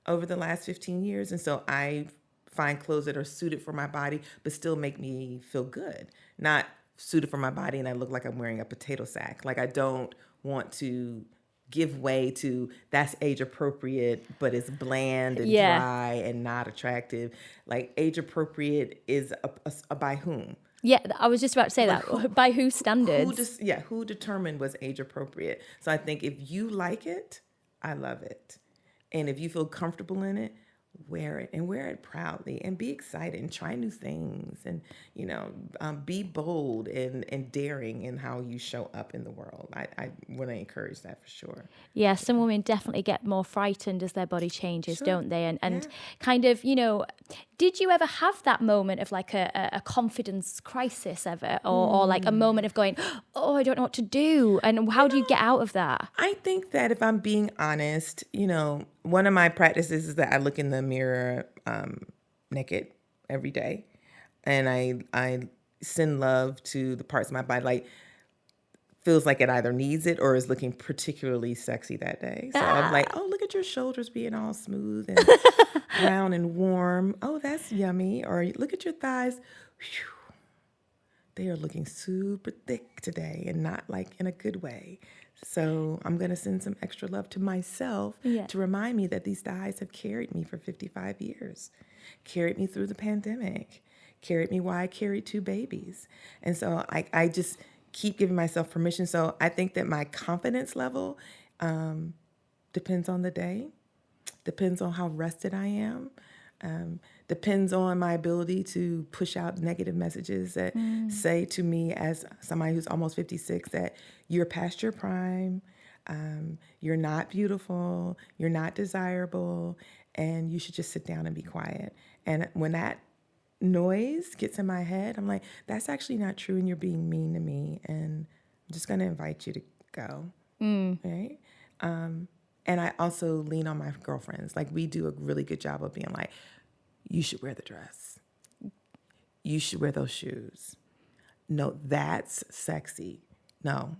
over the last 15 years, and so I find clothes that are suited for my body but still make me feel good, not suited for my body and I look like I'm wearing a potato sack. Like I don't want to give way to that's age appropriate but it's bland and dry and not attractive. Like age appropriate is a by whom? Yeah, I was just about to say that. By whose standards? Who determined was age appropriate? So I think if you like it, I love it. And if you feel comfortable in it, wear it and wear it proudly and be excited and try new things and, be bold and daring in how you show up in the world. I want to encourage that for sure. Yeah, some women definitely get more frightened as their body changes, Sure. don't they? And Yeah. kind of, did you ever have that moment of like a confidence crisis ever? Or like a moment of going, oh, I don't know what to do? And how do you get out of that? I think that if I'm being honest, one of my practices is that I look in the mirror naked every day, and I send love to the parts of my body like feels like it either needs it or is looking particularly sexy that day. So I'm like, oh, look at your shoulders being all smooth and brown and warm. Oh, that's yummy. Or look at your thighs. Whew. They are looking super thick today and not like in a good way. So I'm going to send some extra love to myself to remind me that these thighs have carried me for 55 years, carried me through the pandemic, carried me while I carried 2 babies. And so I just keep giving myself permission. So I think that my confidence level depends on the day, depends on how rested I am, depends on my ability to push out negative messages that say to me as somebody who's almost 56 that you're past your prime, you're not beautiful, you're not desirable, and you should just sit down and be quiet. And when that noise gets in my head, I'm like, that's actually not true, and you're being mean to me, and I'm just going to invite you to go, right? And I also lean on my girlfriends. Like, we do a really good job of being like, you should wear the dress. You should wear those shoes. No, that's sexy. No,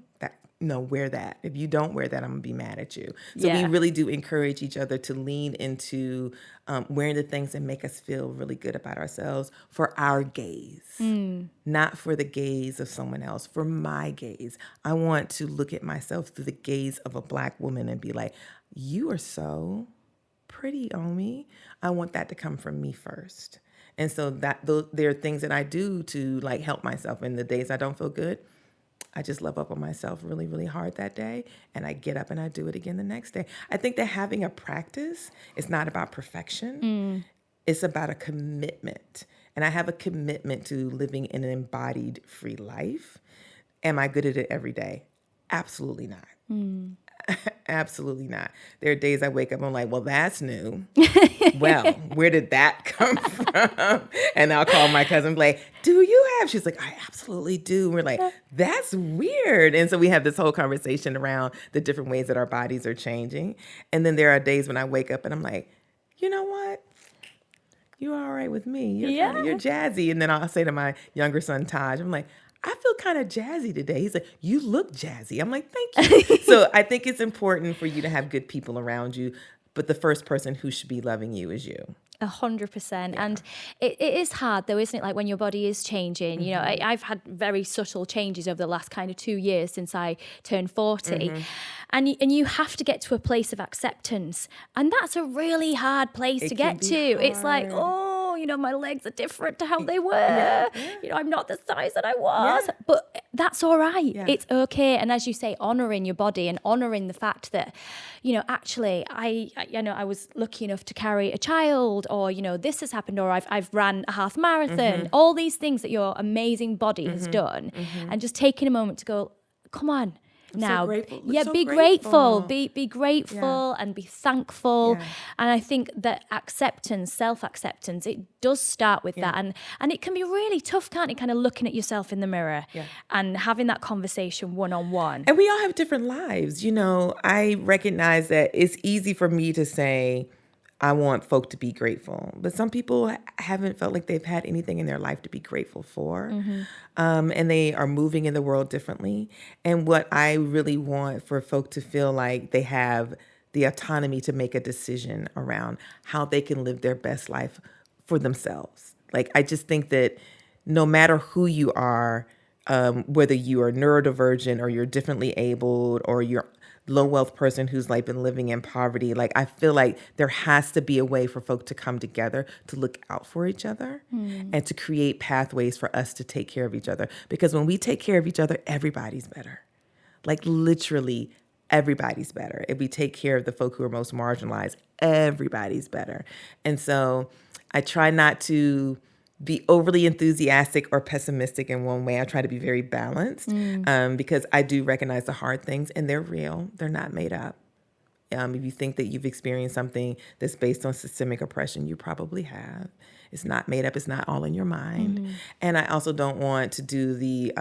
wear that. If you don't wear that, I'm going to be mad at you. So we really do encourage each other to lean into wearing the things that make us feel really good about ourselves for our gaze, not for the gaze of someone else, for my gaze. I want to look at myself through the gaze of a Black woman and be like, you are so pretty, Omi. I want that to come from me first. And so there are things that I do to like help myself in the days I don't feel good. I just love up on myself really, really hard that day, and I get up and I do it again the next day. I think that having a practice is not about perfection. It's about a commitment. And I have a commitment to living in an embodied, free life. Am I good at it every day? Absolutely not. Absolutely not. There are days I wake up and I'm like, well, that's new. Well, where did that come from? And I'll call my cousin and be like, do you have? She's like, I absolutely do. We're like, that's weird. And so we have this whole conversation around the different ways that our bodies are changing. And then there are days when I wake up and I'm like, you know what? You're all right with me. You're jazzy. And then I'll say to my younger son, Taj, I'm like, I feel kind of jazzy today. He's like, you look jazzy. I'm like, thank you. So I think it's important for you to have good people around you, but the first person who should be loving you is you. 100%. And it is hard though, isn't it? Like when your body is changing, you know, I've had very subtle changes over the last kind of 2 years since I turned 40. And you have to get to a place of acceptance. And that's a really hard place to get to. It's like, oh, you know, my legs are different to how they were. You know, I'm not the size that I was. But that's all right. It's okay. And as you say, honoring your body and honoring the fact that, you know, actually I was lucky enough to carry a child, or, you know, this has happened, or I've ran a half marathon, all these things that your amazing body has done. And just taking a moment to go, come on. Now, be grateful, be grateful and be thankful. And I think that acceptance, self-acceptance, it does start with that. And it can be really tough, can't it? Kind of looking at yourself in the mirror and having that conversation one-on-one. And we all have different lives. You know, I recognize that it's easy for me to say, I want folk to be grateful. But some people haven't felt like they've had anything in their life to be grateful for. And they are moving in the world differently. And what I really want for folk to feel like they have the autonomy to make a decision around how they can live their best life for themselves. Like, I just think that no matter who you are, whether you are neurodivergent or you're differently abled or you're low wealth person who's like been living in poverty, like I feel like there has to be a way for folk to come together to look out for each other and to create pathways for us to take care of each other. Because when we take care of each other, everybody's better. Like literally everybody's better. If we take care of the folk who are most marginalized, everybody's better. And so I try not to be overly enthusiastic or pessimistic in one way. I try to be very balanced because I do recognize the hard things, and they're real. They're not made up. If you think that you've experienced something that's based on systemic oppression, you probably have. It's not made up. It's not all in your mind. And I also don't want to do the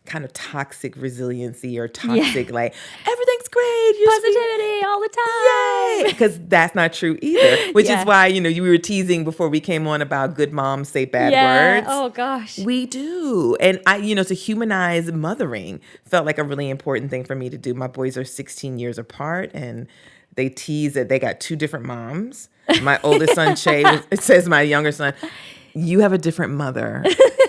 kind of toxic resiliency or toxic, like, everything's great. Positivity all the time. Yay! Because that's not true either, which is why, you were teasing before we came on about good moms say bad words. Oh, gosh. We do. And I, to humanize mothering felt like a really important thing for me to do. My boys are 16 years apart, and they tease that they got two different moms. My oldest son, Che, it says my younger son, you have a different mother.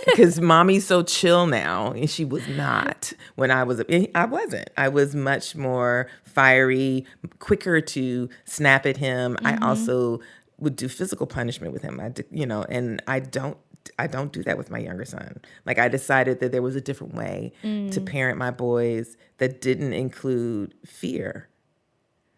Because mommy's so chill now, and she was not when I wasn't. I was much more fiery, quicker to snap at him. I also would do physical punishment with him. And I don't do that with my younger son. Like, I decided that there was a different way to parent my boys that didn't include fear,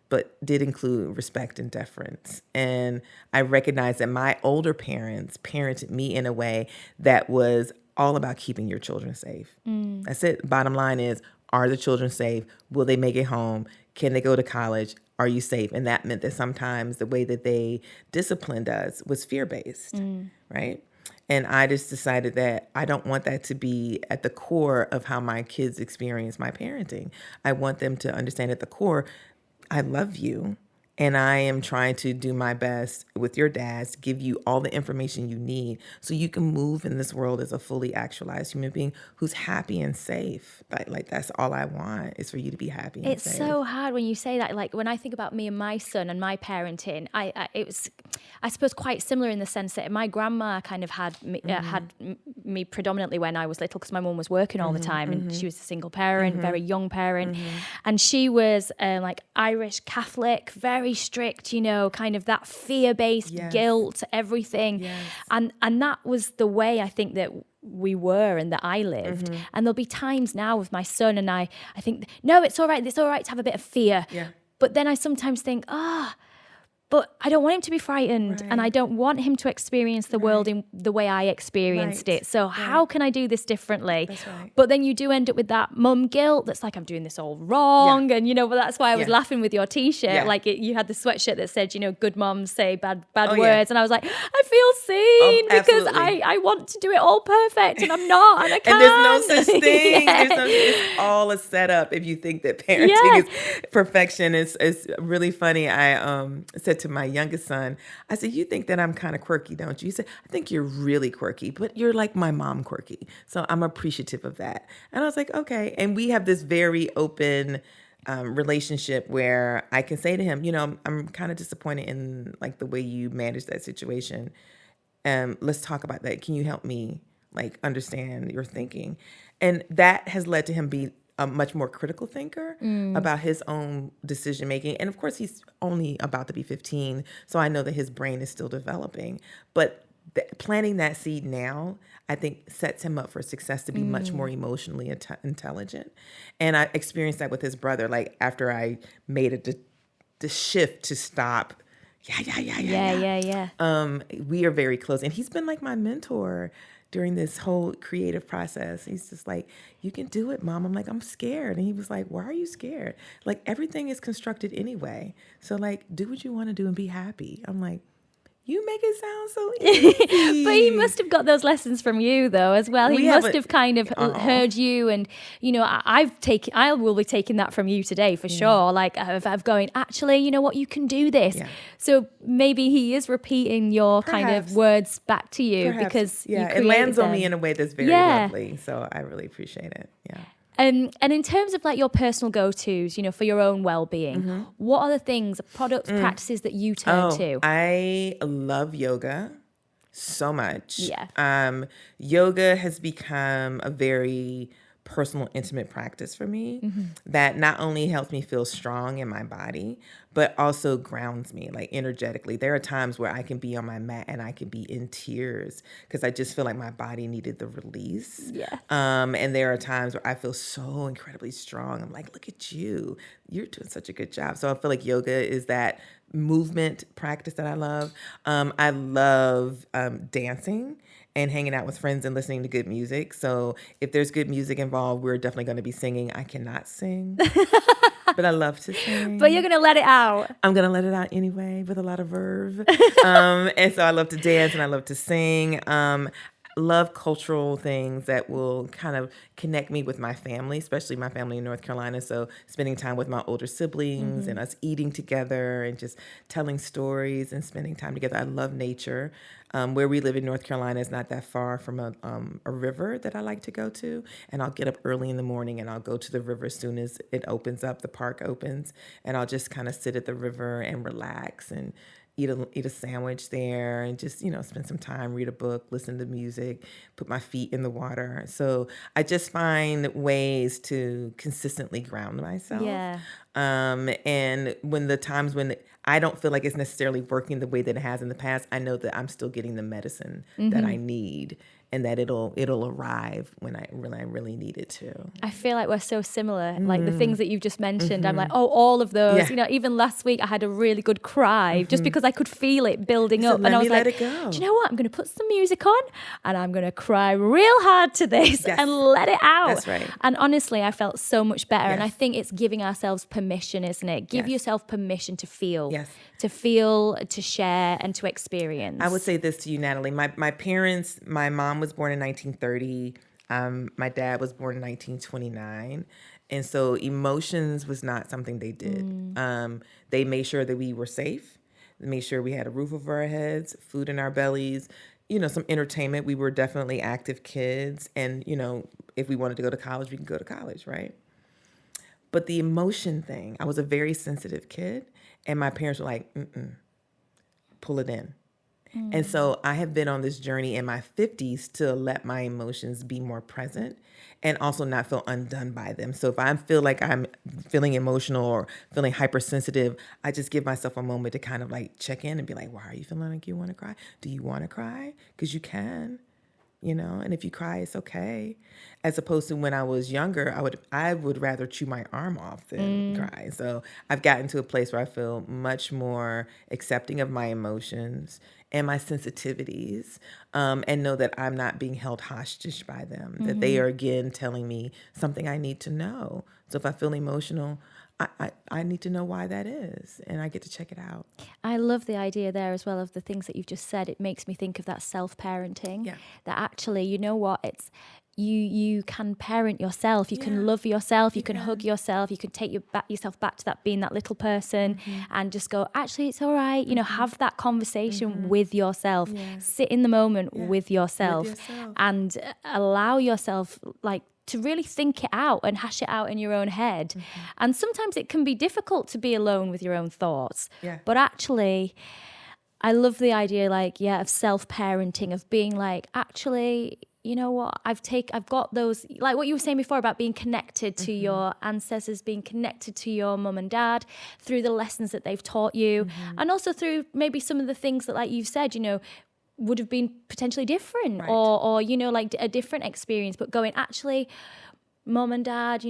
but did include respect and deference. And I recognized that my older parents parented me in a way that was all about keeping your children safe. That's it. Bottom line is, are the children safe? Will they make it home? Can they go to college? Are you safe? And that meant that sometimes the way that they disciplined us was fear-based, right? And I just decided that I don't want that to be at the core of how my kids experience my parenting. I want them to understand at the core, I love you, and I am trying to do my best with your dads, give you all the information you need so you can move in this world as a fully actualized human being who's happy and safe. Like that's all I want, is for you to be happy and safe. It's so hard when you say that. Like, when I think about me and my son and my parenting, it was, I suppose, quite similar in the sense that my grandma kind of had me predominantly when I was little, because my mum was working all the time, and she was a single parent, very young parent, and she was like Irish Catholic, very strict, kind of that fear-based guilt, everything. And that was the way I think that we were and that I lived. And there'll be times now with my son, and I think, no, it's all right to have a bit of fear. But then I sometimes think, but I don't want him to be frightened, and I don't want him to experience the world in the way I experienced it. So how can I do this differently? That's right. But then you do end up with that mum guilt that's like, I'm doing this all wrong. And, but that's why I was laughing with your T-shirt. Like, you had the sweatshirt that said, good moms say bad words. And I was like, I feel seen because I want to do it all perfect, and I'm not, and I can't. And there's no such thing. It's all a setup if you think that parenting is perfection. It's really funny. I said to my youngest son, I said, you think that I'm kind of quirky, don't you? He said, I think you're really quirky, but you're like my mom quirky. So I'm appreciative of that. And I was like, okay. And we have this very open relationship where I can say to him, I'm kind of disappointed in like the way you managed that situation. Let's talk about that. Can you help me like understand your thinking? And that has led to him being a much more critical thinker about his own decision making. And of course, he's only about to be 15, so I know that his brain is still developing. But planting that seed now, I think, sets him up for success to be much more emotionally intelligent. And I experienced that with his brother. Like, after I made the shift to stop. We are very close, and he's been like my mentor during this whole creative process. He's just like, you can do it, Mom. I'm like, I'm scared. And he was like, why are you scared? Like, everything is constructed anyway. So like, do what you want to do and be happy. I'm like, you make it sound so easy. But he must have got those lessons from you, though, as well. He must have kind of heard you, and I will be taking that from you today for sure. Like, of going, actually, you know what, you can do this. Yeah. So maybe he is repeating your kind of words back to you because it lands on me in a way that's very lovely. So I really appreciate it. Yeah. And in terms of like your personal go-tos, for your own well-being, what are the things, products, practices that you turn to? I love yoga so much. Yeah. Yoga has become a very personal, intimate practice for me that not only helps me feel strong in my body, but also grounds me, like, energetically. There are times where I can be on my mat and I can be in tears because I just feel like my body needed the release. Yeah. And there are times where I feel so incredibly strong. I'm like, look at you. You're doing such a good job. So I feel like yoga is that movement practice that I love. I love dancing and hanging out with friends and listening to good music. So if there's good music involved, we're definitely going to be singing. I cannot sing, but I love to sing. But you're going to let it out. I'm going to let it out anyway with a lot of verve. And so I love to dance and I love to sing. Love cultural things that will kind of connect me with my family, especially my family in North Carolina. So spending time with my older siblings and us eating together and just telling stories and spending time together. I love nature. Where we live in North Carolina is not that far from a river that I like to go to. And I'll get up early in the morning and I'll go to the river as soon as it opens up, the park opens. And I'll just kind of sit at the river and relax and eat a sandwich there and just, spend some time, read a book, listen to music, put my feet in the water. So I just find ways to consistently ground myself. Yeah. And when the times when I don't feel like it's necessarily working the way that it has in the past, I know that I'm still getting the medicine that I need and that it'll arrive when I really need it to. I feel like we're so similar. Like the things that you've just mentioned, I'm like, all of those. Yeah. Even last week I had a really good cry just because I could feel it building up. Let and I was me let like, it go. do you know what? I'm going to put some music on and I'm going to cry real hard to this Yes. and let it out. That's right. And honestly, I felt so much better. Yes. And I think it's giving ourselves permission, isn't it? Give Yes. yourself permission to feel. Yes. To feel, to share, and to experience. I would say this to you, Natalie. My parents, my mom was born in 1930. My dad was born in 1929. And so emotions was not something they did. They made sure that we were safe. They made sure we had a roof over our heads, food in our bellies, some entertainment. We were definitely active kids. And, if we wanted to go to college, we could go to college, right? But the emotion thing, I was a very sensitive kid. And my parents were like, pull it in. And so I have been on this journey in my 50s to let my emotions be more present and also not feel undone by them. So if I feel like I'm feeling emotional or feeling hypersensitive, I just give myself a moment to kind of like check in and be like, why are you feeling like you want to cry? Do you want to cry? Because you can. And if you cry, it's okay. As opposed to when I was younger, I would rather chew my arm off than cry. So I've gotten to a place where I feel much more accepting of my emotions and my sensitivities, and know that I'm not being held hostage by them, that they are, again, telling me something I need to know. So if I feel emotional, I need to know why that is, and I get to check it out. I love the idea there as well of the things that you've just said. It makes me think of that self-parenting. Yeah. That actually, you know what, it's you can parent yourself, you can love yourself, you can hug yourself, you can take yourself back to that being that little person and just go, actually, it's all right. Have that conversation with yourself, sit in the moment with yourself, and allow yourself to really think it out and hash it out in your own head. And sometimes it can be difficult to be alone with your own thoughts. Yeah. But actually, I love the idea of self-parenting, of being like, actually, you know what, I've got those, like what you were saying before about being connected to your ancestors, being connected to your mum and dad through the lessons that they've taught you, and also through maybe some of the things that, like you've said, would have been potentially different, or a different experience, but going, actually, mom and dad,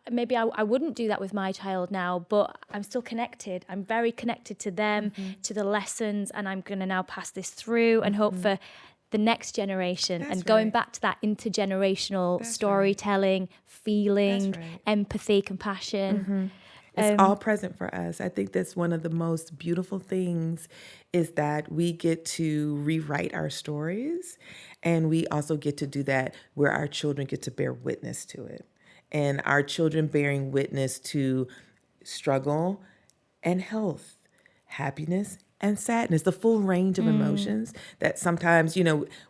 maybe I wouldn't do that with my child now, but I'm still connected. I'm very connected to them, to the lessons, and I'm going to now pass this through and hope for the next generation. That's and going right. back to that intergenerational storytelling, feeling, empathy, compassion. It's all present for us. I think that's one of the most beautiful things is that we get to rewrite our stories, and we also get to do that where our children get to bear witness to it. And our children bearing witness to struggle and health, happiness and sadness, the full range of emotions that sometimes,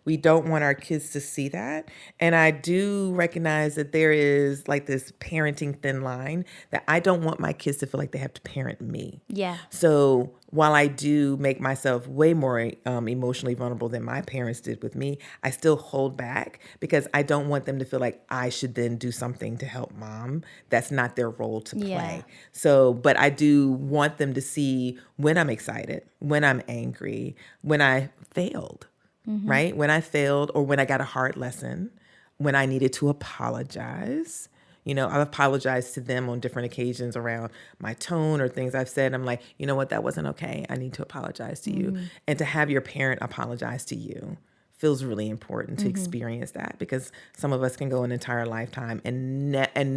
we don't want our kids to see that. And I do recognize that there is like this parenting thin line that I don't want my kids to feel like they have to parent me. Yeah. So while I do make myself way more emotionally vulnerable than my parents did with me, I still hold back because I don't want them to feel like I should then do something to help mom. That's not their role to play. Yeah. So, but I do want them to see when I'm excited, when I'm angry, when I failed, right? When I failed or when I got a hard lesson, when I needed to apologize, I've apologized to them on different occasions around my tone or things I've said. I'm like, you know what, that wasn't okay. I need to apologize to you. And to have your parent apologize to you feels really important to experience that, because some of us can go an entire lifetime and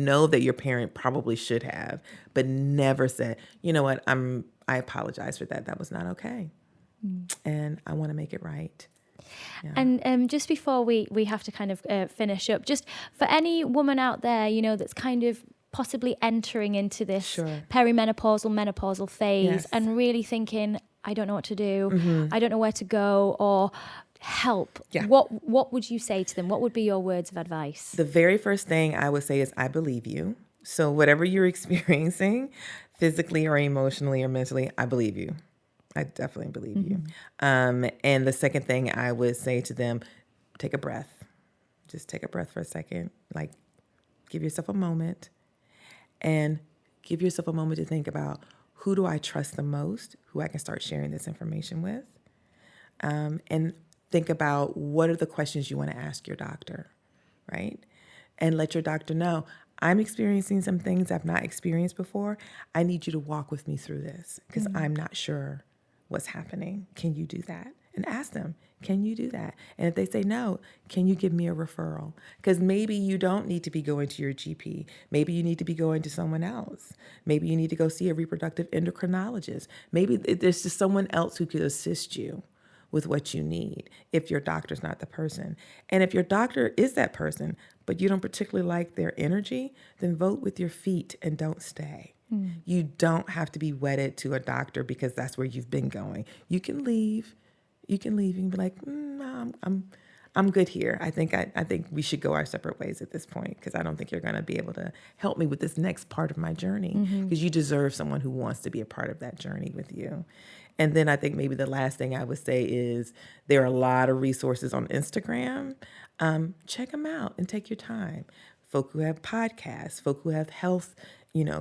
know that your parent probably should have, but never said, you know what, I apologize for that. That was not okay. And I want to make it right. Yeah. And just before we have to kind of finish up, just for any woman out there, that's kind of possibly entering into this perimenopausal, menopausal phase and really thinking, I don't know what to do, I don't know where to go, or help. Yeah. What would you say to them? What would be your words of advice? The very first thing I would say is, I believe you. So whatever you're experiencing, physically or emotionally or mentally, I believe you. I definitely believe you. And the second thing I would say to them, take a breath. Just take a breath for a second. Like, give yourself a moment, and give yourself a moment to think about, who do I trust the most, who I can start sharing this information with? And think about, what are the questions you want to ask your doctor, right? And let your doctor know, I'm experiencing some things I've not experienced before. I need you to walk with me through this, because I'm not sure what's happening. Can you do that? And ask them, can you do that? And if they say no, can you give me a referral? Because maybe you don't need to be going to your GP. Maybe you need to be going to someone else. Maybe you need to go see a reproductive endocrinologist. Maybe there's just someone else who could assist you with what you need, if your doctor's not the person. And if your doctor is that person, but you don't particularly like their energy, then vote with your feet and don't stay. You don't have to be wedded to a doctor because that's where you've been going. You can leave. You can be like, I'm good here. I think we should go our separate ways at this point, because I don't think you're going to be able to help me with this next part of my journey, because you deserve someone who wants to be a part of that journey with you. And then I think maybe the last thing I would say is, there are a lot of resources on Instagram. Check them out and take your time. Folk who have podcasts, folk who have health,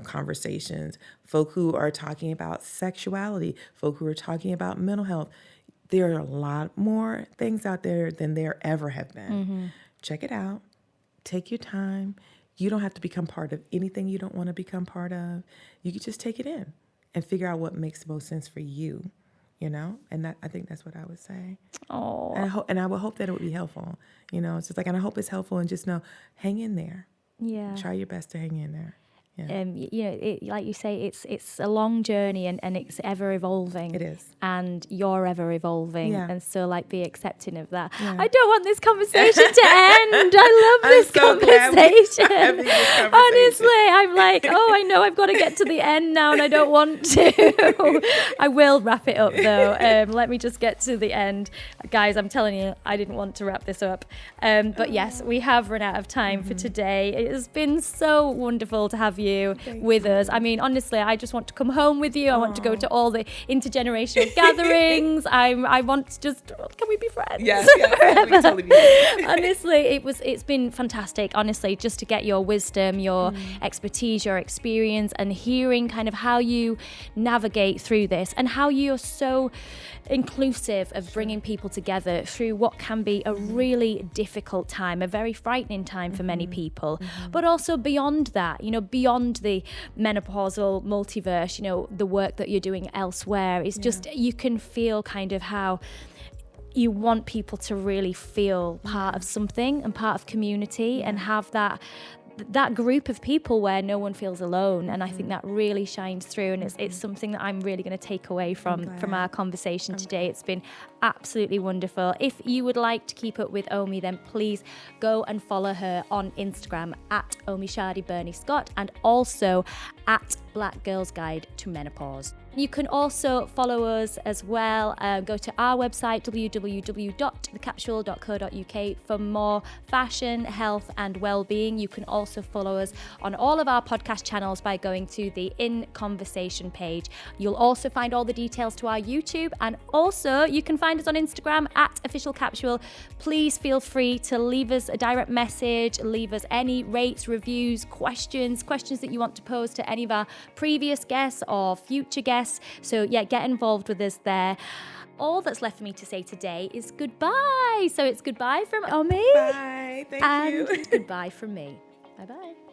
conversations, folk who are talking about sexuality, folk who are talking about mental health. There are a lot more things out there than there ever have been. Check it out. Take your time. You don't have to become part of anything you don't want to become part of. You can just take it in and figure out what makes the most sense for you, And I think that's what I would say. Oh. And I would hope that it would be helpful. It's just like, and I hope it's helpful, and just know, hang in there. Yeah. Try your best to hang in there. Yeah. Like you say, it's a long journey, and it's ever evolving. It is. And you're ever evolving. Yeah. And so, be accepting of that. Yeah. I don't want this conversation to end. I love this conversation. Honestly, I'm like, I know I've got to get to the end now, and I don't want to. I will wrap it up, though. Let me just get to the end. Guys, I'm telling you, I didn't want to wrap this up. But yes, we have run out of time for today. It has been so wonderful to have you with us. I mean, honestly, I just want to come home with you. I want to go to all the intergenerational gatherings. I want to just, can we be friends? Yes, we totally be. Honestly, it's been fantastic, honestly, just to get your wisdom, your expertise, your experience, and hearing kind of how you navigate through this, and how you're so inclusive of bringing people together through what can be a really difficult time, a very frightening time for many people, but also beyond that, beyond the menopausal multiverse, the work that you're doing elsewhere is just, you can feel kind of how you want people to really feel part of something and part of community, and have that group of people where no one feels alone. And I think that really shines through, and it's something that I'm really going to take away from our conversation today. It's been absolutely wonderful. If you would like to keep up with Omi, then please go and follow her on Instagram at Omisade Burney-Scott, and also at Black Girls Guide to Menopause. You can also follow us as well. Go to our website, www.thecapsule.co.uk, for more fashion, health, and well-being. You can also follow us on all of our podcast channels by going to the In Conversation page. You'll also find all the details to our YouTube, and also you can find us on Instagram at Official Capsule. Please feel free to leave us a direct message, leave us any rates, reviews, questions that you want to pose to any of our previous guests or future guests. So yeah, get involved with us there. All that's left for me to say today is goodbye. So it's goodbye from Omi. Bye. Thank you. And goodbye from me. Bye-bye.